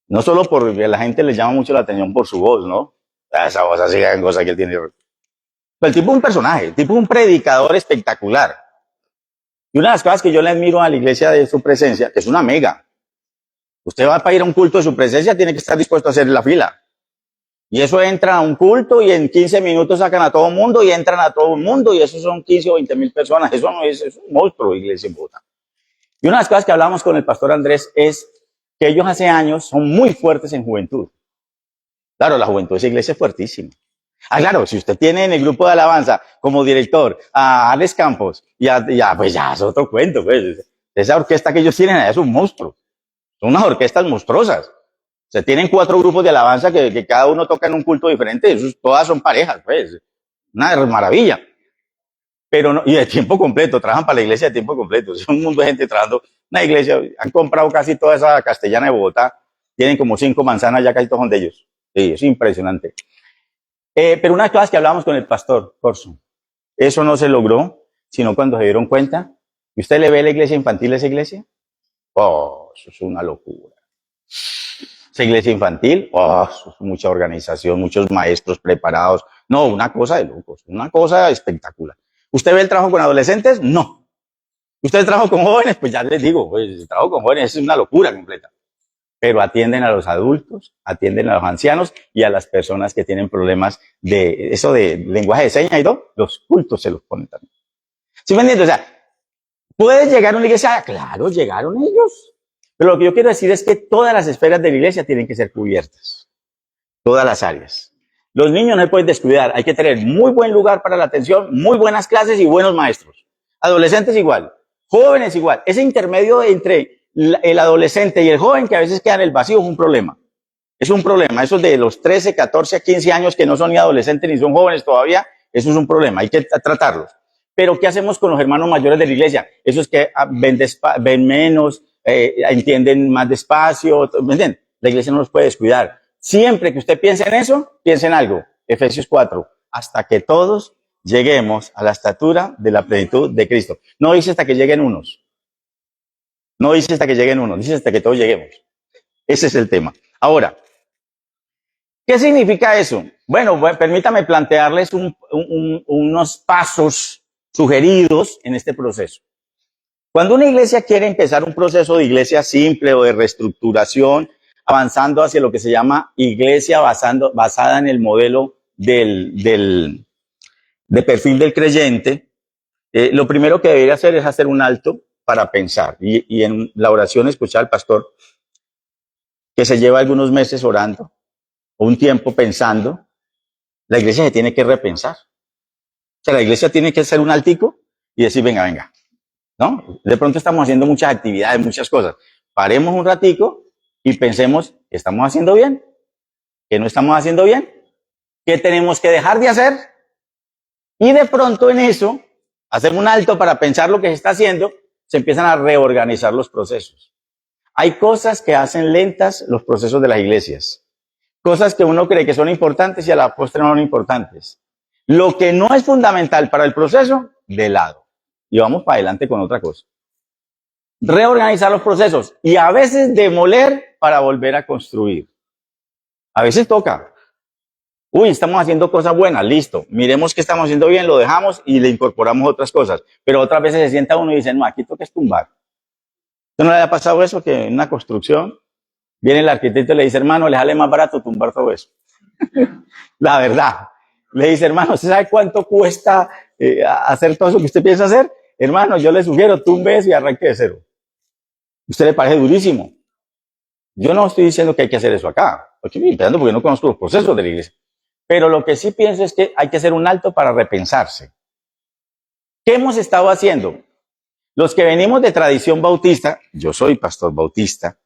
no solo porque la gente le llama mucho la atención por su voz, ¿no? Esa voz así, cosa que él tiene. Pero el tipo es un personaje, el tipo es un predicador espectacular. Y una de las cosas que yo le admiro a la iglesia de Su Presencia, que es una mega. Usted va para ir a un culto de Su Presencia, tiene que estar dispuesto a hacer la fila. Y eso entra a un culto y en 15 minutos sacan a todo el mundo y entran a todo el mundo y eso son 15 o 20 mil personas. Eso no es un monstruo, iglesia en Bogotá. Y una de las cosas que hablamos con el pastor Andrés es que ellos hace años son muy fuertes en juventud. Claro, la juventud de esa iglesia es fuertísima. Ah, claro, si usted tiene en el grupo de alabanza como director a Alex Campos, pues ya es otro cuento, pues. Esa orquesta que ellos tienen allá es un monstruo. Son unas orquestas monstruosas. Se tienen 4 grupos de alabanza que cada uno toca en un culto diferente. Todas son parejas, pues. Una maravilla. Pero no, y de tiempo completo, trabajan para la iglesia de tiempo completo. Es un mundo de gente trabajando. Una iglesia, han comprado casi toda esa castellana de Bogotá. Tienen como 5 manzanas, ya casi todos son de ellos. Sí, es impresionante. Pero una de las cosas que hablábamos con el pastor Corso, eso no se logró, sino cuando se dieron cuenta. ¿Y usted le ve la iglesia infantil a esa iglesia? Oh, eso es una locura. Esa iglesia infantil, oh, eso es mucha organización, muchos maestros preparados. No, una cosa de locos, una cosa espectacular. ¿Usted ve el trabajo con adolescentes? No. ¿Usted trabaja con jóvenes? Pues ya les digo, pues el trabajo con jóvenes es una locura completa. Pero atienden a los adultos, atienden a los ancianos y a las personas que tienen problemas de eso de lenguaje de señas y todo, los cultos se los ponen también. ¿Sí me entiendes? O sea, ¿puede llegar a una iglesia? Claro, llegaron ellos. Pero lo que yo quiero decir es que todas las esferas de la iglesia tienen que ser cubiertas. Todas las áreas. Los niños no se pueden descuidar. Hay que tener muy buen lugar para la atención, muy buenas clases y buenos maestros. Adolescentes igual. Jóvenes igual. Ese intermedio entre el adolescente y el joven que a veces queda en el vacío es un problema. Es un problema. Esos de los 13, 14 a 15 años que no son ni adolescentes ni son jóvenes todavía, eso es un problema. Hay que tratarlos. Pero ¿qué hacemos con los hermanos mayores de la iglesia? Esos que ven menos, entienden más despacio. ¿Me entienden? La iglesia no los puede descuidar. Siempre que usted piense en eso, piense en algo. Efesios 4. Hasta que todos lleguemos a la estatura de la plenitud de Cristo. No dice hasta que lleguen unos. No dice hasta que lleguen unos. Dice hasta que todos lleguemos. Ese es el tema. Ahora, ¿qué significa eso? Bueno, permítame plantearles unos pasos sugeridos en este proceso. Cuando una iglesia quiere empezar un proceso de iglesia simple o de reestructuración, avanzando hacia lo que se llama iglesia basada en el modelo de perfil del creyente, lo primero que debería hacer es hacer un alto para pensar. Y en la oración escuchar al pastor que se lleva algunos meses orando, o un tiempo pensando, la iglesia se tiene que repensar. O sea, la iglesia tiene que hacer un altico y decir, venga, venga, ¿no? De pronto estamos haciendo muchas actividades, muchas cosas. Paremos un ratico y pensemos, ¿qué estamos haciendo bien? ¿Qué no estamos haciendo bien? ¿Qué tenemos que dejar de hacer? Y de pronto en eso, hacer un alto para pensar lo que se está haciendo, se empiezan a reorganizar los procesos. Hay cosas que hacen lentas los procesos de las iglesias. Cosas que uno cree que son importantes y a la postre no son importantes. Lo que no es fundamental para el proceso, de lado. Y vamos para adelante con otra cosa. Reorganizar los procesos y a veces demoler para volver a construir. A veces toca. Uy, estamos haciendo cosas buenas, listo. Miremos qué estamos haciendo bien, lo dejamos y le incorporamos otras cosas. Pero otras veces se sienta uno y dice, no, aquí toca es tumbar. ¿No le ha pasado eso que en una construcción viene el arquitecto y le dice, hermano, le sale más barato tumbar todo eso? La verdad. Le dice, hermano, ¿usted sabe cuánto cuesta hacer todo eso que usted piensa hacer? Hermano, yo le sugiero, tumbe eso y arranque de cero. ¿Usted le parece durísimo? Yo no estoy diciendo que hay que hacer eso acá. Estoy empezando porque no conozco los procesos de la iglesia. Pero lo que sí pienso es que hay que hacer un alto para repensarse. ¿Qué hemos estado haciendo? Los que venimos de tradición bautista, yo soy pastor bautista.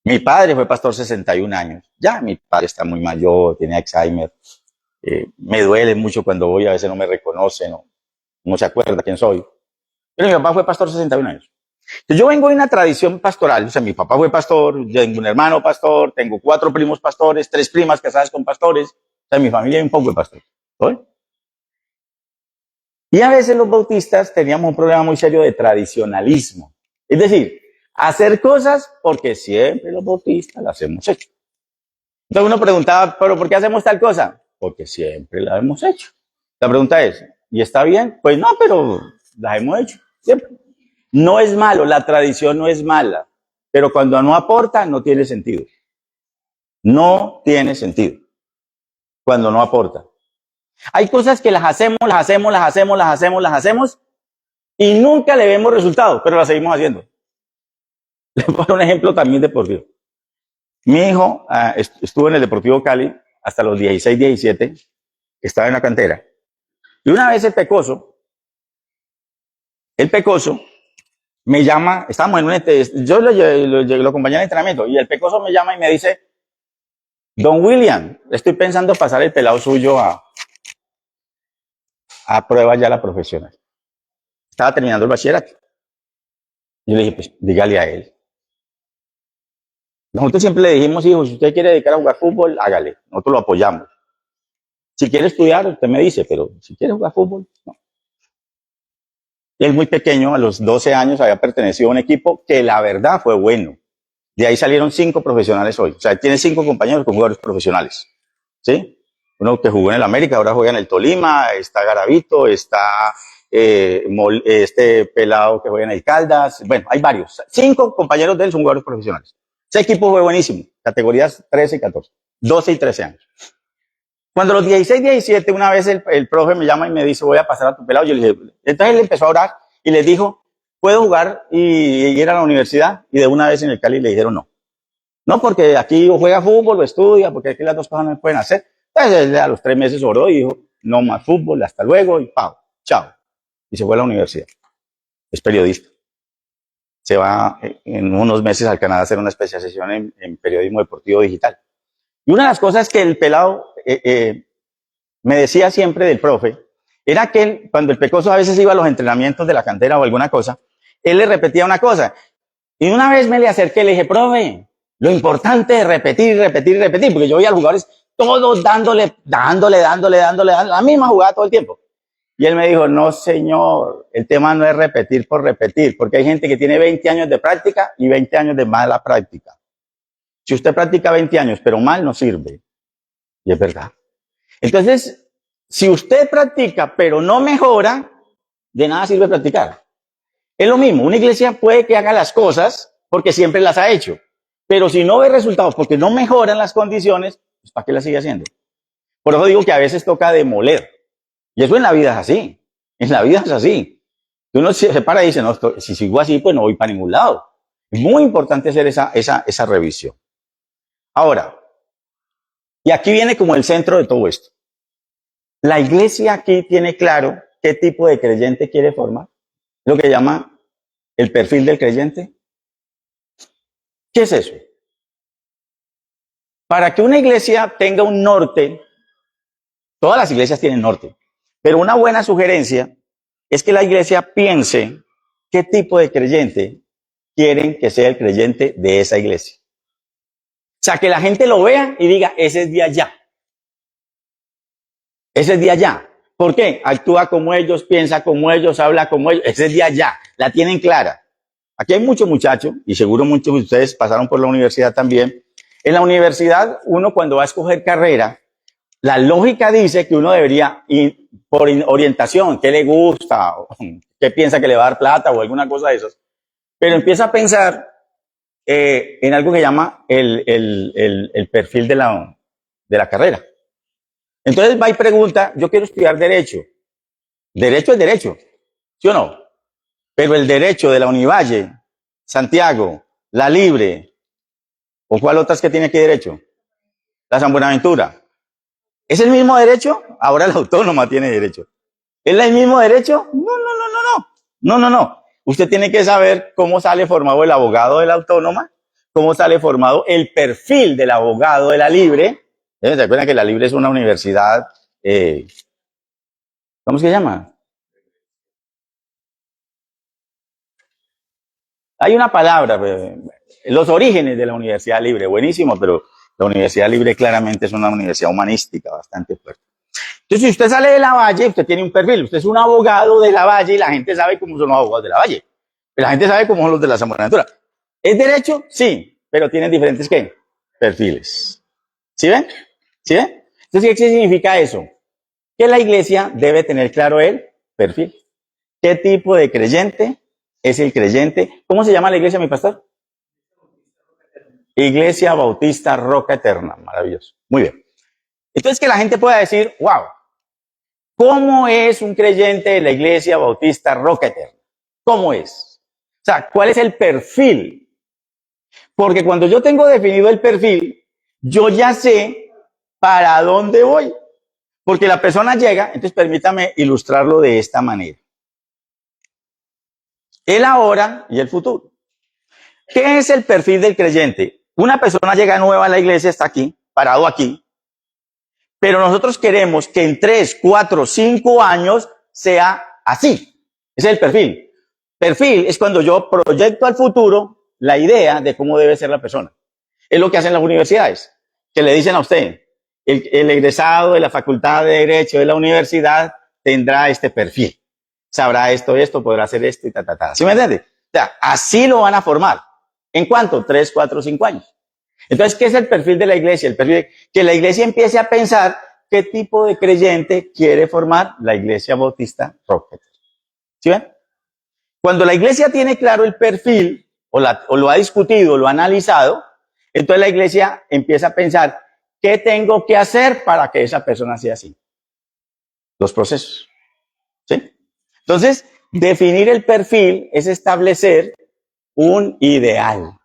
Mi padre fue pastor 61 años. Ya, mi padre está muy mayor, tiene Alzheimer. Me duele mucho cuando voy, a veces no me reconoce, no se acuerda quién soy. Pero mi papá fue pastor 61 años. Entonces, yo vengo de una tradición pastoral, o sea, mi papá fue pastor, yo tengo un hermano pastor, tengo 4 primos pastores, 3 primas casadas con pastores, o sea, en mi familia hay un poco de pastores. ¿Sí? Y a veces los bautistas teníamos un problema muy serio de tradicionalismo. Es decir, hacer cosas porque siempre los bautistas las hemos hecho. Entonces uno preguntaba, ¿pero por qué hacemos tal cosa? Porque siempre la hemos hecho. La pregunta es, ¿y está bien? Pues no, pero la hemos hecho siempre. No es malo, la tradición no es mala, pero cuando no aporta, no tiene sentido. No tiene sentido. Cuando no aporta. Hay cosas que las hacemos y nunca le vemos resultados, pero la seguimos haciendo. Le voy a dar un ejemplo también deportivo. Mi hijo estuvo en el Deportivo Cali hasta los 16, 17, estaba en la cantera. Y una vez el pecoso me llama, estábamos en un, yo lo acompañé en entrenamiento, y el pecoso me llama y me dice, Don William, estoy pensando pasar el pelado suyo a prueba ya la profesional. Estaba terminando el bachillerato. Yo le dije, pues dígale a él. Nosotros siempre le dijimos, hijo, si usted quiere dedicar a jugar fútbol, hágale. Nosotros lo apoyamos. Si quiere estudiar, usted me dice, pero si quiere jugar fútbol, no. Y él muy pequeño, a los 12 años, había pertenecido a un equipo que la verdad fue bueno. De ahí salieron 5 profesionales hoy. O sea, tiene 5 compañeros con jugadores profesionales. ¿Sí? Uno que jugó en el América, ahora juega en el Tolima, está Garavito, está este pelado que juega en el Caldas. Bueno, hay varios. 5 compañeros de él son jugadores profesionales. Ese equipo fue buenísimo. Categorías 13 y 14. 12 y 13 años. Cuando los 16, 17, una vez el profe me llama y me dice, voy a pasar a tu pelado. Yo le dije, entonces él empezó a orar y le dijo, ¿puedo jugar y ir a la universidad? Y de una vez en el Cali le dijeron no. No, porque aquí o juega fútbol o estudia, porque aquí las dos cosas no se pueden hacer. Entonces él a los 3 meses oró y dijo, no más fútbol, hasta luego, y pau, chao. Y se fue a la universidad. Es periodista. Se va en unos meses al Canadá a hacer una especialización en periodismo deportivo digital. Y una de las cosas que el pelado me decía siempre del profe, era que él, cuando el pecoso a veces iba a los entrenamientos de la cantera o alguna cosa, él le repetía una cosa. Y una vez me le acerqué y le dije, profe, lo importante es repetir, repetir, repetir, porque yo veía a los jugadores todos dándole la misma jugada todo el tiempo. Y él me dijo, no señor, el tema no es repetir por repetir, porque hay gente que tiene 20 años de práctica y 20 años de mala práctica. Si usted practica 20 años, pero mal, no sirve. Y es verdad. Entonces, si usted practica, pero no mejora, de nada sirve practicar. Es lo mismo, una iglesia puede que haga las cosas porque siempre las ha hecho, pero si no ve resultados porque no mejoran las condiciones, pues ¿para qué las sigue haciendo? Por eso digo que a veces toca demoler. Y eso en la vida es así. En la vida es así. Uno se para y dice, no, si sigo así, pues no voy para ningún lado. Es muy importante hacer esa revisión. Ahora, y aquí viene como el centro de todo esto. La iglesia aquí tiene claro qué tipo de creyente quiere formar. Lo que llama el perfil del creyente. ¿Qué es eso? Para que una iglesia tenga un norte, todas las iglesias tienen norte, pero una buena sugerencia es que la iglesia piense qué tipo de creyente quieren que sea el creyente de esa iglesia. O sea, que la gente lo vea y diga, ese es de allá. Ese es de allá. ¿Por qué? Actúa como ellos, piensa como ellos, habla como ellos. Ese es de allá. La tienen clara. Aquí hay muchos muchachos, y seguro muchos de ustedes pasaron por la universidad también. En la universidad, uno cuando va a escoger carrera, la lógica dice que uno debería ir por orientación, qué le gusta, qué piensa que le va a dar plata o alguna cosa de esas. Pero empieza a pensar en algo que llama el perfil de la carrera. Entonces va y pregunta, yo quiero estudiar Derecho. Derecho es derecho, ¿sí o no? Pero el derecho de la Univalle, Santiago, la Libre, ¿o cuál otras que tiene aquí derecho? La San Buenaventura. ¿Es el mismo derecho? Ahora la Autónoma tiene derecho. ¿Es el mismo derecho? No. Usted tiene que saber cómo sale formado el abogado de la Autónoma, cómo sale formado el perfil del abogado de la Libre. ¿Se acuerdan que la Libre es una universidad, ¿cómo se llama? Hay una palabra, los orígenes de la Universidad Libre, buenísimo, pero la Universidad Libre claramente es una universidad humanística bastante fuerte. Entonces, si usted sale de la Valle, usted tiene un perfil, usted es un abogado de la Valle y la gente sabe cómo son los abogados de la Valle. La gente sabe cómo son los de la San Buenaventura. ¿Es derecho? Sí, pero tienen diferentes ¿qué? Perfiles. ¿Sí ven? ¿Sí ven? Entonces, ¿qué significa eso? Que la iglesia debe tener claro el perfil. ¿Qué tipo de creyente es el creyente? ¿Cómo se llama la iglesia, mi pastor? Iglesia Bautista Roca Eterna. Maravilloso. Muy bien. Entonces, que la gente pueda decir, wow, ¿cómo es un creyente de la Iglesia Bautista Roca Eterna? ¿Cómo es? O sea, ¿cuál es el perfil? Porque cuando yo tengo definido el perfil, yo ya sé para dónde voy. Porque la persona llega, entonces permítame ilustrarlo de esta manera. El ahora y el futuro. ¿Qué es el perfil del creyente? Una persona llega nueva a la iglesia, está aquí, parado aquí, pero nosotros queremos que en 3, 4, 5 años sea así. Ese es el perfil. Perfil es cuando yo proyecto al futuro la idea de cómo debe ser la persona. Es lo que hacen las universidades, que le dicen a usted, el egresado de la Facultad de Derecho de la universidad tendrá este perfil. Sabrá esto, podrá hacer esto y ta. ¿Sí me entiende? O sea, así lo van a formar. ¿En cuánto? 3, 4, 5 años. Entonces, ¿qué es el perfil de la iglesia? El perfil de que la iglesia empiece a pensar qué tipo de creyente quiere formar la iglesia bautista Rocket. ¿Sí ven? Cuando la iglesia tiene claro el perfil, o lo ha discutido, lo ha analizado, entonces la iglesia empieza a pensar, ¿qué tengo que hacer para que esa persona sea así? Los procesos. ¿Sí? Entonces, definir el perfil es establecer un ideal.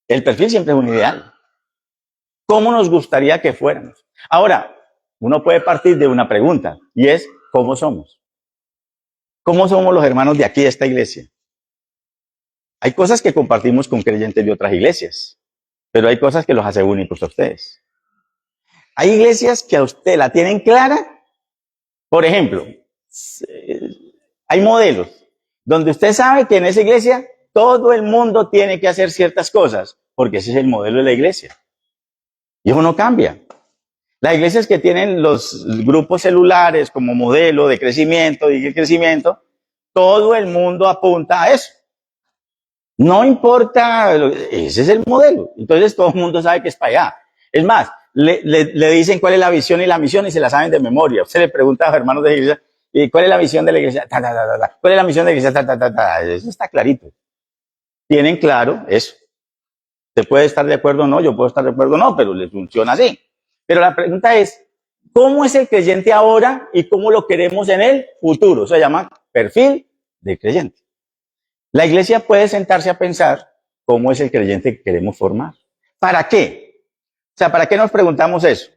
El perfil siempre es un ideal. ¿Cómo nos gustaría que fuéramos? Ahora, uno puede partir de una pregunta, y es, ¿cómo somos? ¿Cómo somos los hermanos de aquí, de esta iglesia? Hay cosas que compartimos con creyentes de otras iglesias, pero hay cosas que los hace únicos a ustedes. Hay iglesias que a usted la tienen clara. Por ejemplo, hay modelos donde usted sabe que en esa iglesia todo el mundo tiene que hacer ciertas cosas, porque ese es el modelo de la iglesia. Y eso no cambia. Las iglesias que tienen los grupos celulares como modelo de crecimiento, todo el mundo apunta a eso. No importa, ese es el modelo. Entonces todo el mundo sabe que es para allá. Es más, le dicen cuál es la visión y la misión y se la saben de memoria. Usted le pregunta a los hermanos de la iglesia, ¿y cuál es la visión de la iglesia? ¿Cuál es la misión de la iglesia? Eso está clarito. Tienen claro eso. Usted puede estar de acuerdo o no, yo puedo estar de acuerdo o no, pero les funciona así. Pero la pregunta es, ¿cómo es el creyente ahora y cómo lo queremos en el futuro? Se llama perfil de creyente. La iglesia puede sentarse a pensar cómo es el creyente que queremos formar. ¿Para qué? O sea, ¿para qué nos preguntamos eso?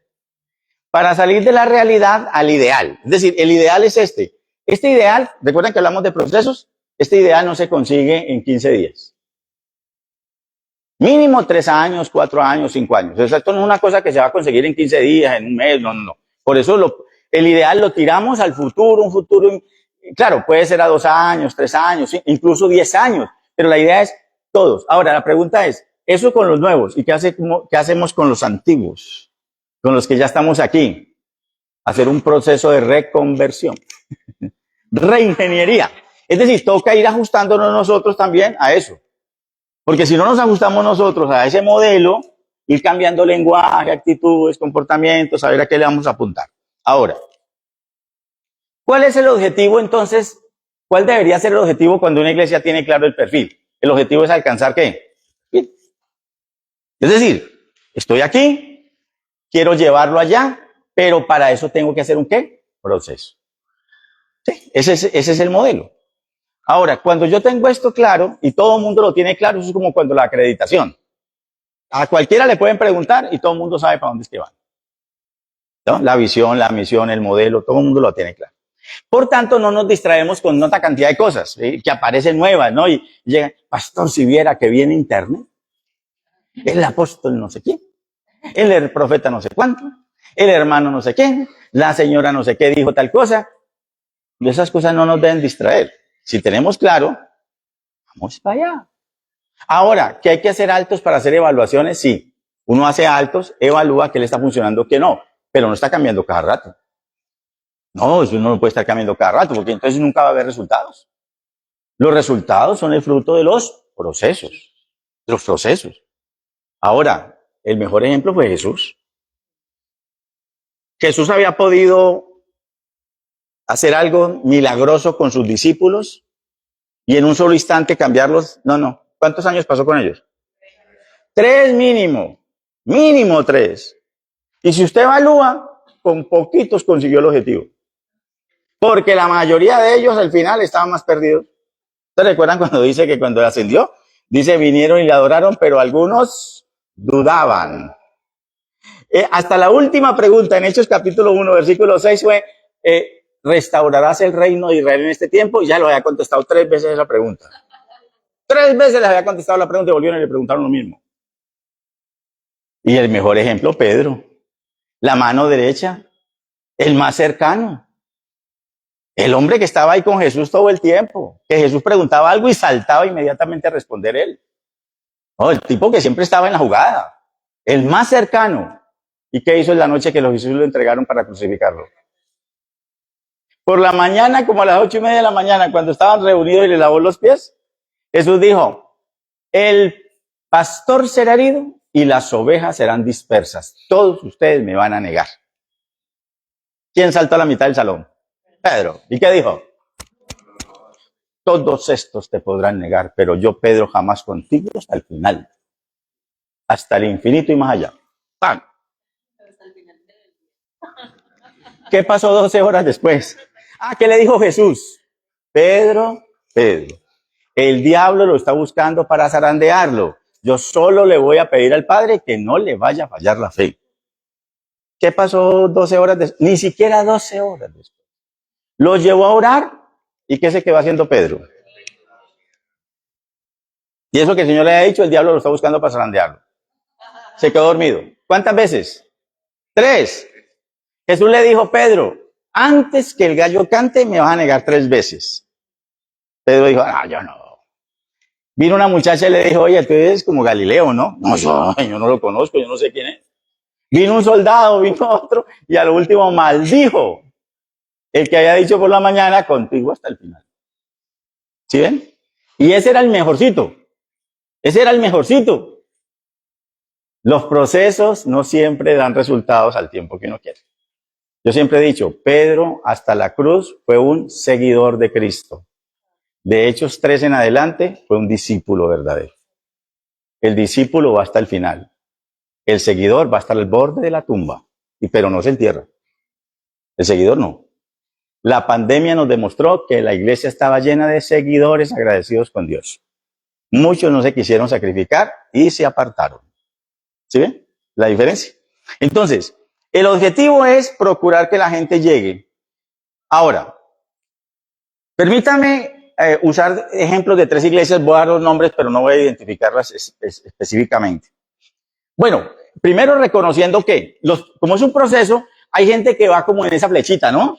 Para salir de la realidad al ideal. Es decir, el ideal es este. Este ideal, recuerden que hablamos de procesos, este ideal no se consigue en 15 días. Mínimo 3 años, 4 años, 5 años. O sea, esto no es una cosa que se va a conseguir en 15 días, en un mes, no. Por eso el ideal lo tiramos al futuro, un futuro, claro, puede ser a 2 años, 3 años, incluso 10 años, pero la idea es todos. Ahora, la pregunta es, eso con los nuevos, ¿y qué hacemos con los antiguos? Con los que ya estamos aquí. Hacer un proceso de reconversión, reingeniería. Es decir, toca ir ajustándonos nosotros también a eso. Porque si no nos ajustamos nosotros a ese modelo, ir cambiando lenguaje, actitudes, comportamientos, saber a qué le vamos a apuntar. Ahora, ¿cuál es el objetivo entonces? ¿Cuál debería ser el objetivo cuando una iglesia tiene claro el perfil? El objetivo es alcanzar ¿qué? Es decir, estoy aquí, quiero llevarlo allá, pero para eso tengo que hacer un ¿qué? Proceso. ¿Sí? Ese es el modelo. Ahora, cuando yo tengo esto claro y todo el mundo lo tiene claro, eso es como cuando la acreditación. A cualquiera le pueden preguntar y todo el mundo sabe para dónde es que van. ¿No? La visión, la misión, el modelo, todo el mundo lo tiene claro. Por tanto, no nos distraemos con otra cantidad de cosas que aparecen nuevas, ¿no? Y llegan, pastor, si viera que viene internet, el apóstol no sé quién, el profeta no sé cuánto, el hermano no sé quién, la señora no sé qué dijo tal cosa. Y esas cosas no nos deben distraer. Si tenemos claro, vamos para allá. Ahora, ¿que hay que hacer altos para hacer evaluaciones? Sí. Uno hace altos, evalúa qué le está funcionando, qué no, pero no está cambiando cada rato. No, eso no puede estar cambiando cada rato, porque entonces nunca va a haber resultados. Los resultados son el fruto de los procesos. Ahora, el mejor ejemplo fue Jesús. Jesús había podido hacer algo milagroso con sus discípulos y en un solo instante cambiarlos. No. ¿Cuántos años pasó con ellos? 3 mínimo 3. Y si usted evalúa, con poquitos consiguió el objetivo. Porque la mayoría de ellos al final estaban más perdidos. ¿Ustedes recuerdan cuando dice que cuando ascendió? Dice, vinieron y le adoraron, pero algunos dudaban. Hasta la última pregunta en Hechos capítulo 1, versículo 6 fue, ¿restaurarás el reino de Israel en este tiempo? Y ya lo había contestado 3 veces esa pregunta. 3 veces les había contestado la pregunta y volvieron y le preguntaron lo mismo. Y el mejor ejemplo, Pedro. La mano derecha, el más cercano. El hombre que estaba ahí con Jesús todo el tiempo. Que Jesús preguntaba algo y saltaba inmediatamente a responder él. No, el tipo que siempre estaba en la jugada. El más cercano. ¿Y qué hizo en la noche que los Jesús lo entregaron para crucificarlo? Por la mañana, como a las 8:30 de la mañana, cuando estaban reunidos y le lavó los pies, Jesús dijo, el pastor será herido y las ovejas serán dispersas. Todos ustedes me van a negar. ¿Quién saltó a la mitad del salón? Pedro. ¿Y qué dijo? Todos estos te podrán negar, pero yo, Pedro, jamás contigo hasta el final. Hasta el infinito y más allá. ¡Pam! ¿Qué pasó 12 horas después? ¿Qué le dijo Jesús? Pedro, Pedro, el diablo lo está buscando para zarandearlo. Yo solo le voy a pedir al Padre que no le vaya a fallar la fe. ¿Qué pasó 12 horas después? Ni siquiera 12 horas después. Lo llevó a orar. ¿Y qué se quedó haciendo Pedro? Y eso que el Señor le ha dicho, el diablo lo está buscando para zarandearlo. Se quedó dormido. ¿Cuántas veces? 3. Jesús le dijo, Pedro, antes que el gallo cante, me vas a negar 3 veces. Pedro dijo, yo no. Vino una muchacha y le dijo, oye, tú eres como Galileo, ¿no? No, yo no lo conozco, yo no sé quién es. Vino un soldado, vino otro, y al último maldijo el que había dicho por la mañana, contigo hasta el final. ¿Sí ven? Y ese era el mejorcito. Ese era el mejorcito. Los procesos no siempre dan resultados al tiempo que uno quiere. Yo siempre he dicho, Pedro hasta la cruz fue un seguidor de Cristo. De Hechos 3 en adelante fue un discípulo verdadero. El discípulo va hasta el final. El seguidor va hasta el borde de la tumba, pero no se entierra. El seguidor no. La pandemia nos demostró que la iglesia estaba llena de seguidores agradecidos con Dios. Muchos no se quisieron sacrificar y se apartaron. ¿Sí ven la diferencia? Entonces, el objetivo es procurar que la gente llegue. Ahora, permítame usar ejemplos de 3 iglesias. Voy a dar los nombres, pero no voy a identificarlas específicamente. Bueno, primero reconociendo que, como es un proceso, hay gente que va como en esa flechita, ¿no?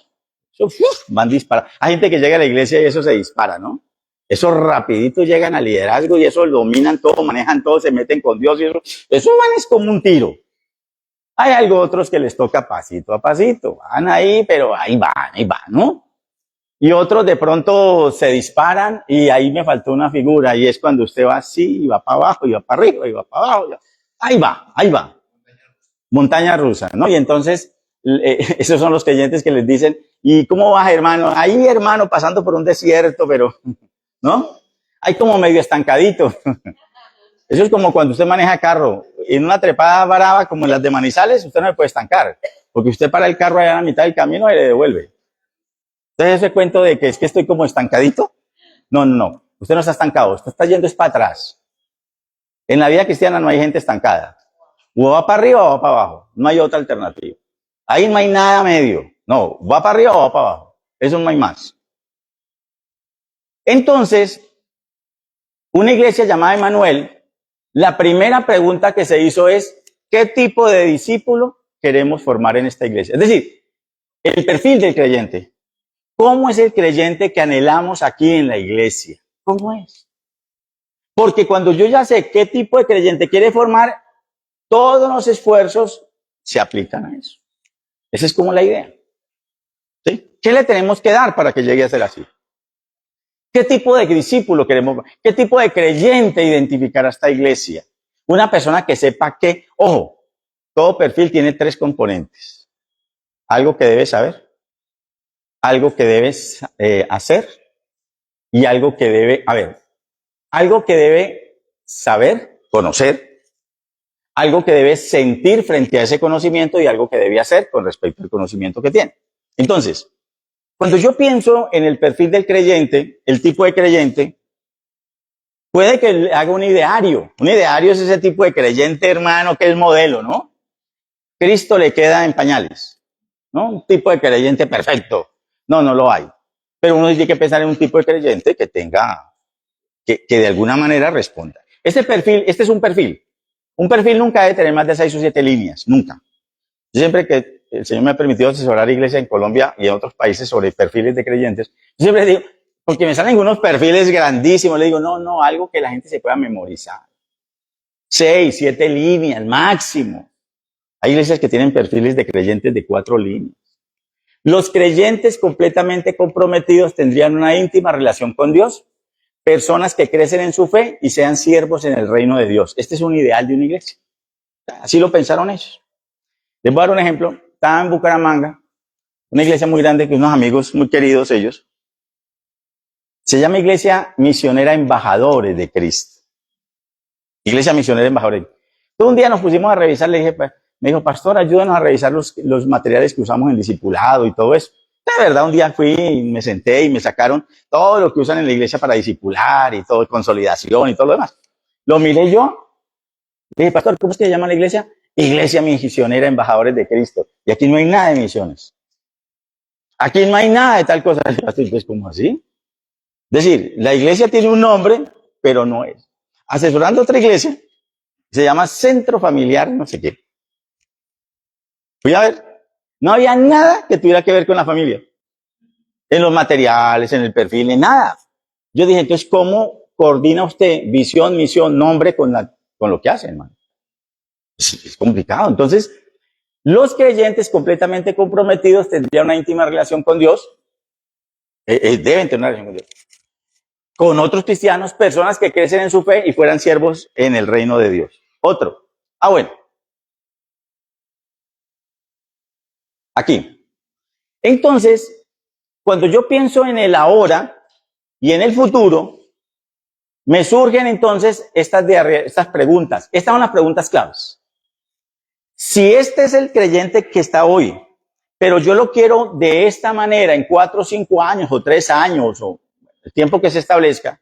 Van disparar. Hay gente que llega a la iglesia y eso se dispara, ¿no? Esos rapidito llegan al liderazgo y eso lo dominan todo, manejan todo, se meten con Dios y eso van es como un tiro. Hay algo otros que les toca pasito a pasito, van ahí, pero ahí van, ¿no? Y otros de pronto se disparan y ahí me faltó una figura y es cuando usted va así y va para abajo y va para arriba y va para abajo. Ahí va. Montaña rusa, ¿no? Y entonces esos son los creyentes que les dicen, ¿y cómo vas, hermano? Ahí, hermano, pasando por un desierto, pero, ¿no? Hay como medio estancadito. Eso es como cuando usted maneja carro. En una trepada brava como en las de Manizales, usted no se puede estancar, porque usted para el carro allá en la mitad del camino y le devuelve. Entonces ese cuento de que es que estoy como estancadito, no. Usted no está estancado, usted está yendo es para atrás. En la vida cristiana no hay gente estancada. O va para arriba o va para abajo. No hay otra alternativa. Ahí no hay nada medio. No, va para arriba o va para abajo. Eso no hay más. Entonces, una iglesia llamada Emmanuel, la primera pregunta que se hizo es, ¿qué tipo de discípulo queremos formar en esta iglesia? Es decir, el perfil del creyente. ¿Cómo es el creyente que anhelamos aquí en la iglesia? ¿Cómo es? Porque cuando yo ya sé qué tipo de creyente quiere formar, todos los esfuerzos se aplican a eso. Esa es como la idea. ¿Sí? ¿Qué le tenemos que dar para que llegue a ser así? ¿Qué tipo de discípulo queremos? ¿Qué tipo de creyente identificar a esta iglesia? Una persona que sepa que, ojo, todo perfil tiene 3 componentes. Algo que debes saber, algo que debes hacer y algo que algo que debe saber, conocer, algo que debe sentir frente a ese conocimiento y algo que debe hacer con respecto al conocimiento que tiene. Entonces, cuando yo pienso en el perfil del creyente, el tipo de creyente, Puede que haga un ideario. Un ideario es ese tipo de creyente, hermano, que es modelo, ¿no? Cristo le queda en pañales, ¿no? Un tipo de creyente perfecto. No, no lo hay. Pero uno tiene que pensar en un tipo de creyente que tenga, que de alguna manera responda. Este es un perfil. Un perfil nunca debe tener más de 6 o 7 líneas, nunca. Yo siempre que el Señor me ha permitido asesorar iglesia en Colombia y en otros países sobre perfiles de creyentes, yo siempre digo, porque me salen unos perfiles grandísimos, le digo, no, algo que la gente se pueda memorizar. 6, 7 líneas, máximo. Hay iglesias que tienen perfiles de creyentes de 4 líneas. Los creyentes completamente comprometidos tendrían una íntima relación con Dios, personas que crecen en su fe y sean siervos en el reino de Dios. Este es un ideal de una iglesia. Así lo pensaron ellos. Les voy a dar un ejemplo. Estaba en Bucaramanga, una iglesia muy grande, que unos amigos muy queridos ellos. Se llama Iglesia Misionera Embajadores de Cristo. Iglesia Misionera Embajadores. Entonces un día nos pusimos a revisar, le dije, me dijo, pastor, ayúdanos a revisar los materiales que usamos en discipulado y todo eso. La verdad, un día fui, me senté y me sacaron todo lo que usan en la iglesia para discipular y todo, consolidación y todo lo demás. Lo miré yo, le dije, pastor, ¿cómo es que se llama la iglesia? Iglesia Misionera Embajadores de Cristo. Y aquí no hay nada de misiones. Aquí no hay nada de tal cosa. Pues, ¿cómo así? Es decir, la iglesia tiene un nombre, pero no es. Asesorando otra iglesia, se llama Centro Familiar, no sé qué. Fui a ver, no había nada que tuviera que ver con la familia. En los materiales, en el perfil, en nada. Yo dije, entonces, ¿cómo coordina usted visión, misión, nombre con lo que hace, hermano? Es complicado. Entonces, los creyentes completamente comprometidos tendrían una íntima relación con Dios. Deben tener una relación con Dios. Con otros cristianos, personas que crecen en su fe y fueran siervos en el reino de Dios. Otro. Bueno. Aquí. Entonces, cuando yo pienso en el ahora y en el futuro, me surgen entonces estas preguntas. Estas son las preguntas claves. Si este es el creyente que está hoy, pero yo lo quiero de esta manera en 4 o 5 años o 3 años o el tiempo que se establezca,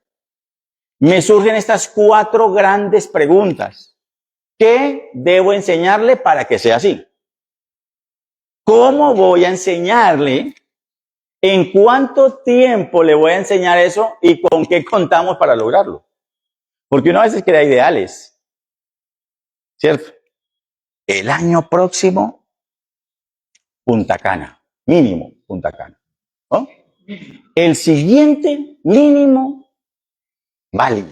me surgen estas 4 grandes preguntas. ¿Qué debo enseñarle para que sea así? ¿Cómo voy a enseñarle? ¿En cuánto tiempo le voy a enseñar eso y con qué contamos para lograrlo? Porque uno a veces crea ideales, ¿cierto? El año próximo, Punta Cana, mínimo Punta Cana, ¿no? El siguiente, mínimo, Bali.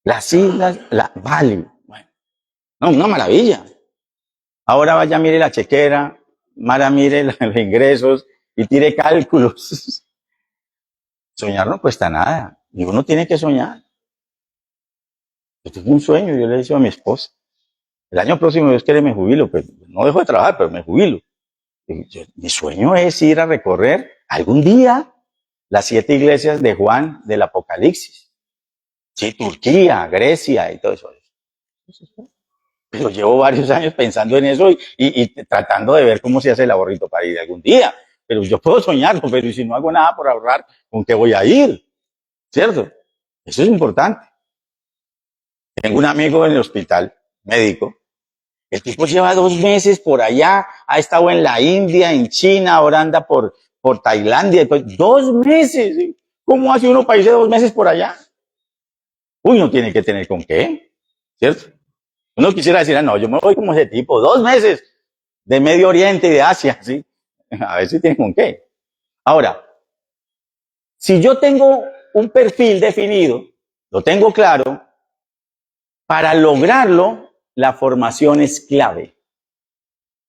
Las islas, Bali. Bueno, no, una maravilla. Ahora vaya, mire la chequera, Mara, mire los ingresos y tire cálculos. Soñar no cuesta nada y uno tiene que soñar. Yo tengo un sueño, yo le he dicho a mi esposa, el año próximo Dios quiere me jubilo, pero no dejo de trabajar, pero me jubilo. Mi sueño es ir a recorrer algún día las 7 iglesias de Juan del Apocalipsis. Sí, Turquía, Grecia y todo eso. Pero llevo varios años pensando en eso y tratando de ver cómo se hace el ahorrito para ir algún día. Pero yo puedo soñarlo, pero si no hago nada por ahorrar, ¿con qué voy a ir? ¿Cierto? Eso es importante. Tengo un amigo en el hospital médico. El tipo lleva 2 meses por allá, ha estado en la India, en China, ahora anda por Tailandia. 2 meses. ¿Cómo hace uno para irse 2 meses por allá? Uy, no tiene que tener con qué, ¿cierto? Uno quisiera decir, no, yo me voy como ese tipo, 2 meses de Medio Oriente y de Asia, ¿sí? A ver si tiene con qué. Ahora, si yo tengo un perfil definido, lo tengo claro, para lograrlo, la formación es clave.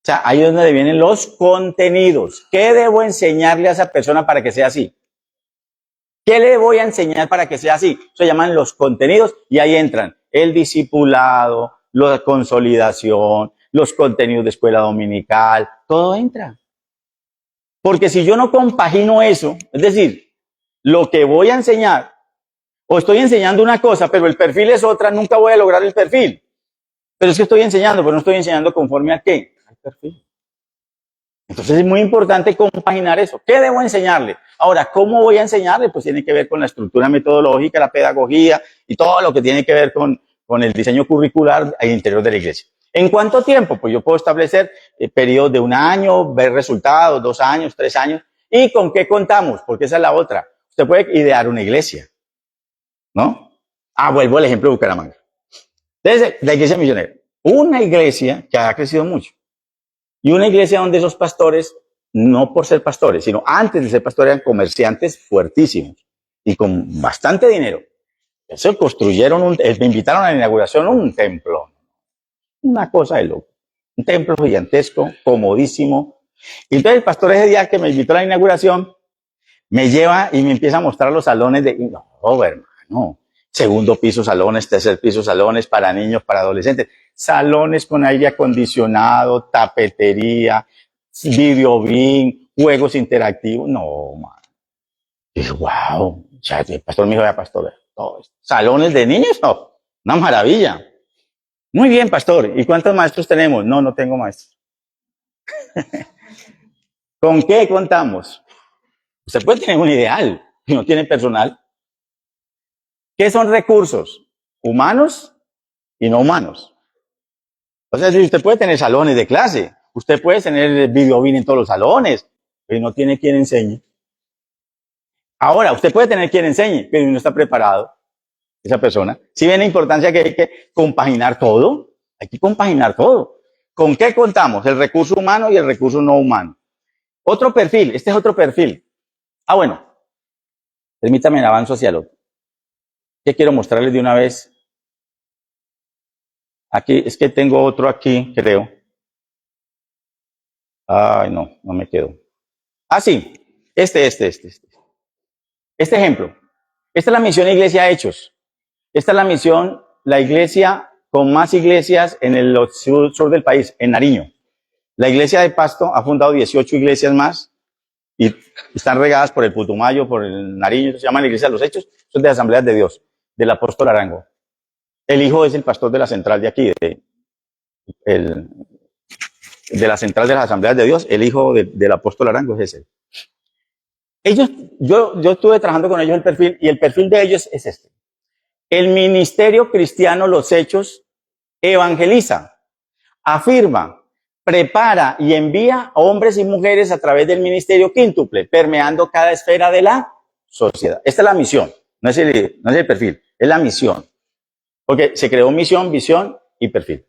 O sea, ahí es donde vienen los contenidos. ¿Qué debo enseñarle a esa persona para que sea así? ¿Qué le voy a enseñar para que sea así? Se llaman los contenidos y ahí entran el discipulado, la consolidación, los contenidos de escuela dominical, todo entra. Porque si yo no compagino eso, es decir, lo que voy a enseñar, o estoy enseñando una cosa, pero el perfil es otra, nunca voy a lograr el perfil. Pero es que estoy enseñando, pero no estoy enseñando conforme a qué, al perfil. Entonces es muy importante compaginar eso. ¿Qué debo enseñarle? Ahora, ¿cómo voy a enseñarle? Pues tiene que ver con la estructura metodológica, la pedagogía y todo lo que tiene que ver con el diseño curricular al interior de la iglesia. ¿En cuánto tiempo? Pues yo puedo establecer periodos de 1 año, ver resultados, 2 años, 3 años. ¿Y con qué contamos? Porque esa es la otra. Usted puede idear una iglesia, ¿no? Vuelvo al ejemplo de Bucaramanga. Entonces, la iglesia misionera. Una iglesia que ha crecido mucho. Y una iglesia donde esos pastores, no por ser pastores, sino antes de ser pastores, eran comerciantes fuertísimos y con bastante dinero. Eso construyeron, me invitaron a la inauguración un templo. Una cosa de loco. Un templo gigantesco, comodísimo. Y entonces el pastor ese día que me invitó a la inauguración, me lleva y me empieza a mostrar los salones de... No, hermano. Segundo piso salones, tercer piso salones para niños, para adolescentes. Salones con aire acondicionado, tapetería, video beam, juegos interactivos. No, man. Y wow. O sea, el pastor me dijo, pastor, todo esto. ¿Salones de niños? No. Una maravilla. Muy bien, pastor. ¿Y cuántos maestros tenemos? No, no tengo maestros. ¿Con qué contamos? Usted puede tener un ideal y no tiene personal. ¿Qué son recursos? Humanos y no humanos. O sea, si usted puede tener salones de clase, usted puede tener video beam en todos los salones, pero no tiene quien enseñe. Ahora, usted puede tener quien enseñe, pero no está preparado esa persona. Si ven la importancia que hay que compaginar todo, hay que compaginar todo. ¿Con qué contamos? El recurso humano y el recurso no humano. Otro perfil, este es otro perfil. Bueno, permítame avanzo hacia el otro. ¿Qué quiero mostrarles de una vez? Aquí, es que tengo otro aquí, creo. Ay, no me quedó. Sí, este ejemplo. Esta es la misión Iglesia Hechos. Esta es la misión, la iglesia con más iglesias en el sur del país, en Nariño. La iglesia de Pasto ha fundado 18 iglesias más y están regadas por el Putumayo, por el Nariño, se llama la iglesia de los Hechos, son de Asambleas de Dios, del apóstol Arango. El hijo es el pastor de la central de aquí, de la central de las Asambleas de Dios, el hijo del apóstol Arango es ese. Yo estuve trabajando con ellos el perfil, y el perfil de ellos es este. El ministerio cristiano Los Hechos evangeliza, afirma, prepara y envía a hombres y mujeres a través del ministerio quíntuple, permeando cada esfera de la sociedad. Esta es la misión, no es el perfil, es la misión. Porque se creó misión, visión y perfil.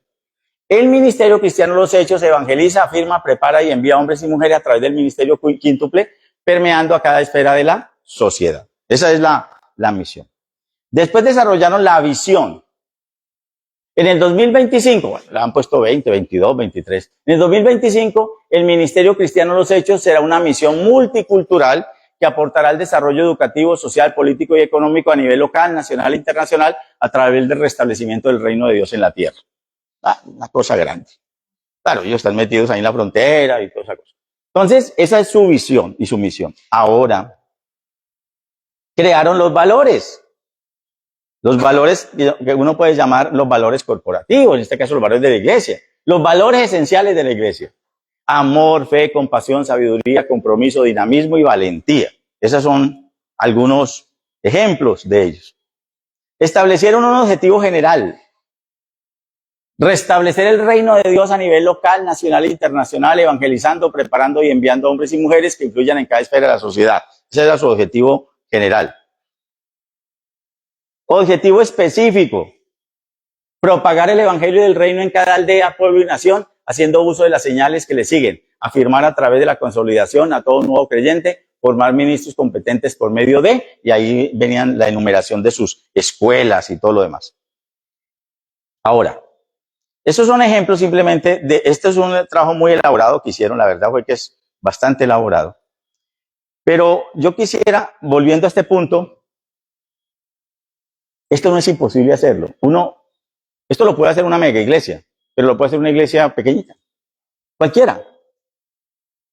El ministerio cristiano Los Hechos evangeliza, afirma, prepara y envía a hombres y mujeres a través del ministerio quíntuple, permeando a cada esfera de la sociedad. Esa es la misión. Después desarrollaron la visión. En el 2025, bueno, le han puesto 20, 22, 23. En el 2025, el Ministerio Cristiano Los Hechos será una misión multicultural que aportará al desarrollo educativo, social, político y económico a nivel local, nacional e internacional a través del restablecimiento del reino de Dios en la tierra. Una cosa grande. Claro, ellos están metidos ahí en la frontera y toda esa cosa. Entonces, esa es su visión y su misión. Ahora, crearon los valores. Los valores que uno puede llamar los valores corporativos, en este caso los valores de la iglesia. Los valores esenciales de la iglesia. Amor, fe, compasión, sabiduría, compromiso, dinamismo y valentía. Esos son algunos ejemplos de ellos. Establecieron un objetivo general. Restablecer el reino de Dios a nivel local, nacional e internacional, evangelizando, preparando y enviando hombres y mujeres que influyan en cada esfera de la sociedad. Ese era su objetivo general. Objetivo específico. Propagar el evangelio del reino en cada aldea, pueblo y nación, haciendo uso de las señales que le siguen. Afirmar a través de la consolidación a todo nuevo creyente, formar ministros competentes por medio de, y ahí venían la enumeración de sus escuelas y todo lo demás. Ahora, esos son ejemplos simplemente de, este es un trabajo muy elaborado que hicieron, la verdad fue que es bastante elaborado. Pero yo quisiera, volviendo a este punto, esto no es imposible hacerlo. Esto lo puede hacer una mega iglesia, pero lo puede hacer una iglesia pequeñita. Cualquiera.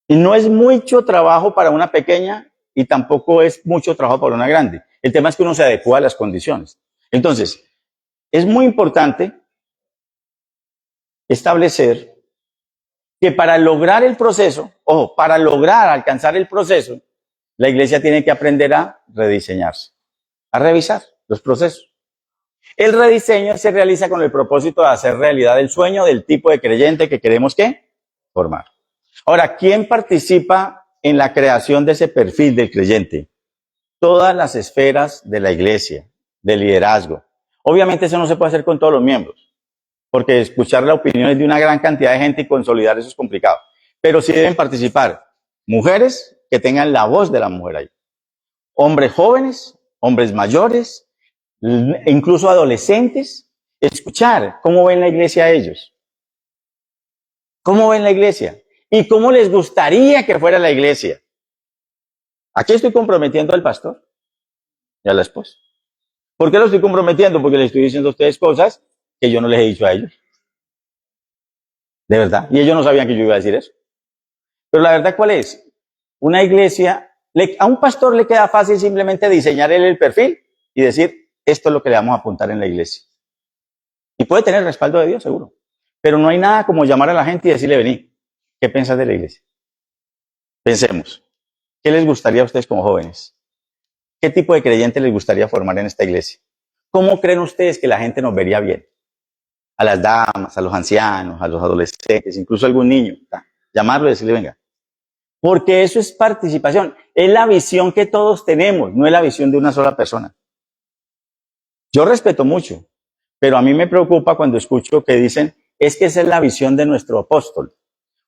Y no es mucho trabajo para una pequeña y tampoco es mucho trabajo para una grande. El tema es que uno se adecua a las condiciones. Entonces, es muy importante establecer que para lograr el proceso, ojo, para lograr alcanzar el proceso, la iglesia tiene que aprender a rediseñarse, a revisar los procesos. El rediseño se realiza con el propósito de hacer realidad el sueño del tipo de creyente que queremos ¿qué? Formar. Ahora, ¿quién participa en la creación de ese perfil del creyente? Todas las esferas de la iglesia, de liderazgo. Obviamente eso no se puede hacer con todos los miembros, porque escuchar las opiniones de una gran cantidad de gente y consolidar eso es complicado. Pero sí deben participar mujeres que tengan la voz de la mujer ahí. Hombres jóvenes, hombres mayores, incluso adolescentes. Escuchar cómo ven la iglesia a ellos. ¿Cómo ven la iglesia? ¿Y cómo les gustaría que fuera la iglesia? Aquí estoy comprometiendo al pastor y a la esposa. ¿Por qué lo estoy comprometiendo? Porque les estoy diciendo a ustedes cosas que yo no les he dicho a ellos. De verdad. Y ellos no sabían que yo iba a decir eso. Pero la verdad, ¿cuál es? Una iglesia, a un pastor le queda fácil simplemente diseñar él el perfil y decir, esto es lo que le vamos a apuntar en la iglesia. Y puede tener respaldo de Dios, seguro. Pero no hay nada como llamar a la gente y decirle, vení, ¿qué piensas de la iglesia? Pensemos, ¿qué les gustaría a ustedes como jóvenes? ¿Qué tipo de creyente les gustaría formar en esta iglesia? ¿Cómo creen ustedes que la gente nos vería bien? A las damas, a los ancianos, a los adolescentes, incluso a algún niño. Llamarlo y decirle, venga. Porque eso es participación. Es la visión que todos tenemos, no es la visión de una sola persona. Yo respeto mucho, pero a mí me preocupa cuando escucho que dicen, es que esa es la visión de nuestro apóstol.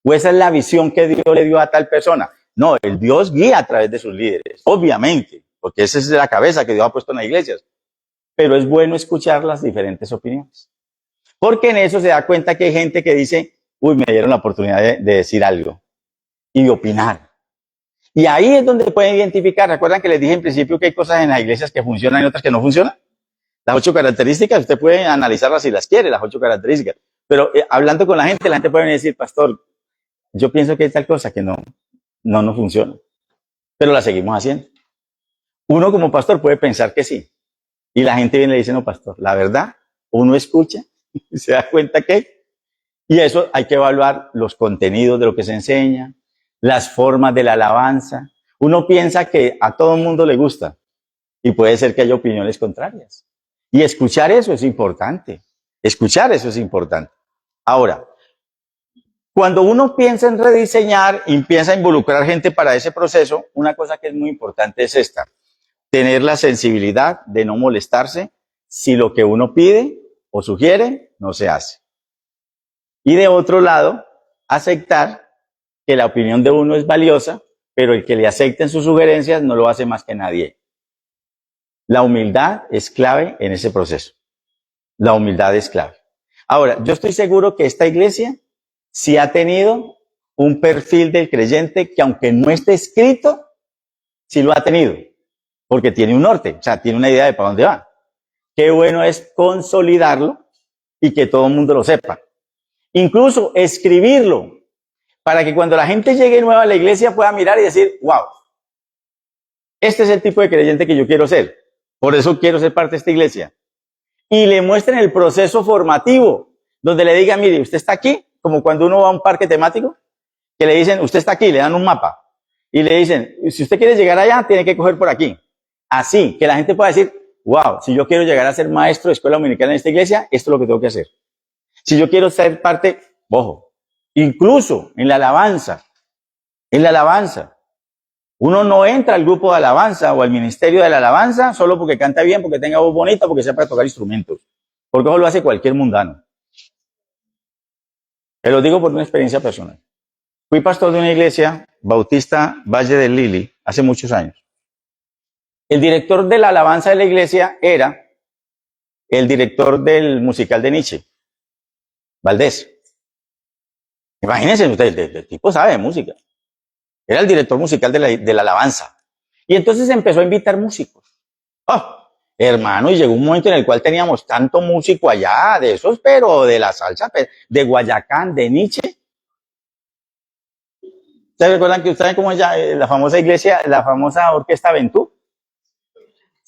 O esa es la visión que Dios le dio a tal persona. No, el Dios guía a través de sus líderes, obviamente, porque esa es la cabeza que Dios ha puesto en las iglesias. Pero es bueno escuchar las diferentes opiniones. Porque en eso se da cuenta que hay gente que dice, uy, me dieron la oportunidad de decir algo y de opinar. Y ahí es donde pueden identificar. ¿Recuerdan que les dije en principio que hay cosas en las iglesias que funcionan y otras que no funcionan? Las 8 características, usted puede analizarlas si las quiere, las 8 características. Pero hablando con la gente puede decir, pastor, yo pienso que hay tal cosa que no funciona. Pero la seguimos haciendo. Uno como pastor puede pensar que sí. Y la gente viene y le dice, no, pastor, la verdad, uno escucha y se da cuenta que... Y eso hay que evaluar los contenidos de lo que se enseña, las formas de la alabanza. Uno piensa que a todo el mundo le gusta y puede ser que haya opiniones contrarias. Y escuchar eso es importante. Escuchar eso es importante. Ahora, cuando uno piensa en rediseñar y piensa a involucrar gente para ese proceso, una cosa que es muy importante es esta. Tener la sensibilidad de no molestarse si lo que uno pide o sugiere no se hace. Y de otro lado, aceptar que la opinión de uno es valiosa, pero el que le acepten sus sugerencias no lo hace más que nadie. La humildad es clave en ese proceso. La humildad es clave. Ahora, yo estoy seguro que esta iglesia sí ha tenido un perfil del creyente que aunque no esté escrito, sí lo ha tenido, porque tiene un norte, o sea, tiene una idea de para dónde va. Qué bueno es consolidarlo y que todo el mundo lo sepa. Incluso escribirlo, para que cuando la gente llegue nueva a la iglesia pueda mirar y decir, wow, este es el tipo de creyente que yo quiero ser. Por eso quiero ser parte de esta iglesia. Y le muestren el proceso formativo, donde le digan, mire, usted está aquí, como cuando uno va a un parque temático, que le dicen, usted está aquí, le dan un mapa. Y le dicen, si usted quiere llegar allá, tiene que coger por aquí. Así, que la gente pueda decir, wow, si yo quiero llegar a ser maestro de escuela dominical en esta iglesia, esto es lo que tengo que hacer. Si yo quiero ser parte, ojo, incluso en la alabanza, uno no entra al grupo de alabanza o al ministerio de la alabanza solo porque canta bien, porque tenga voz bonita, porque sepa tocar instrumentos. Porque eso lo hace cualquier mundano. Te lo digo por una experiencia personal. Fui pastor de una iglesia bautista Valle del Lili hace muchos años. El director de la alabanza de la iglesia era el director del musical de Nietzsche, Valdés. Imagínense ustedes, el tipo sabe de música. Era el director musical de la alabanza. Y entonces empezó a invitar músicos. ¡Oh! Hermano, y llegó un momento en el cual teníamos tanto músico allá, de esos, pero de la salsa, de Guayacán, de Nietzsche. ¿Ustedes recuerdan que ustedes cómo es la famosa iglesia, la famosa orquesta Ventú?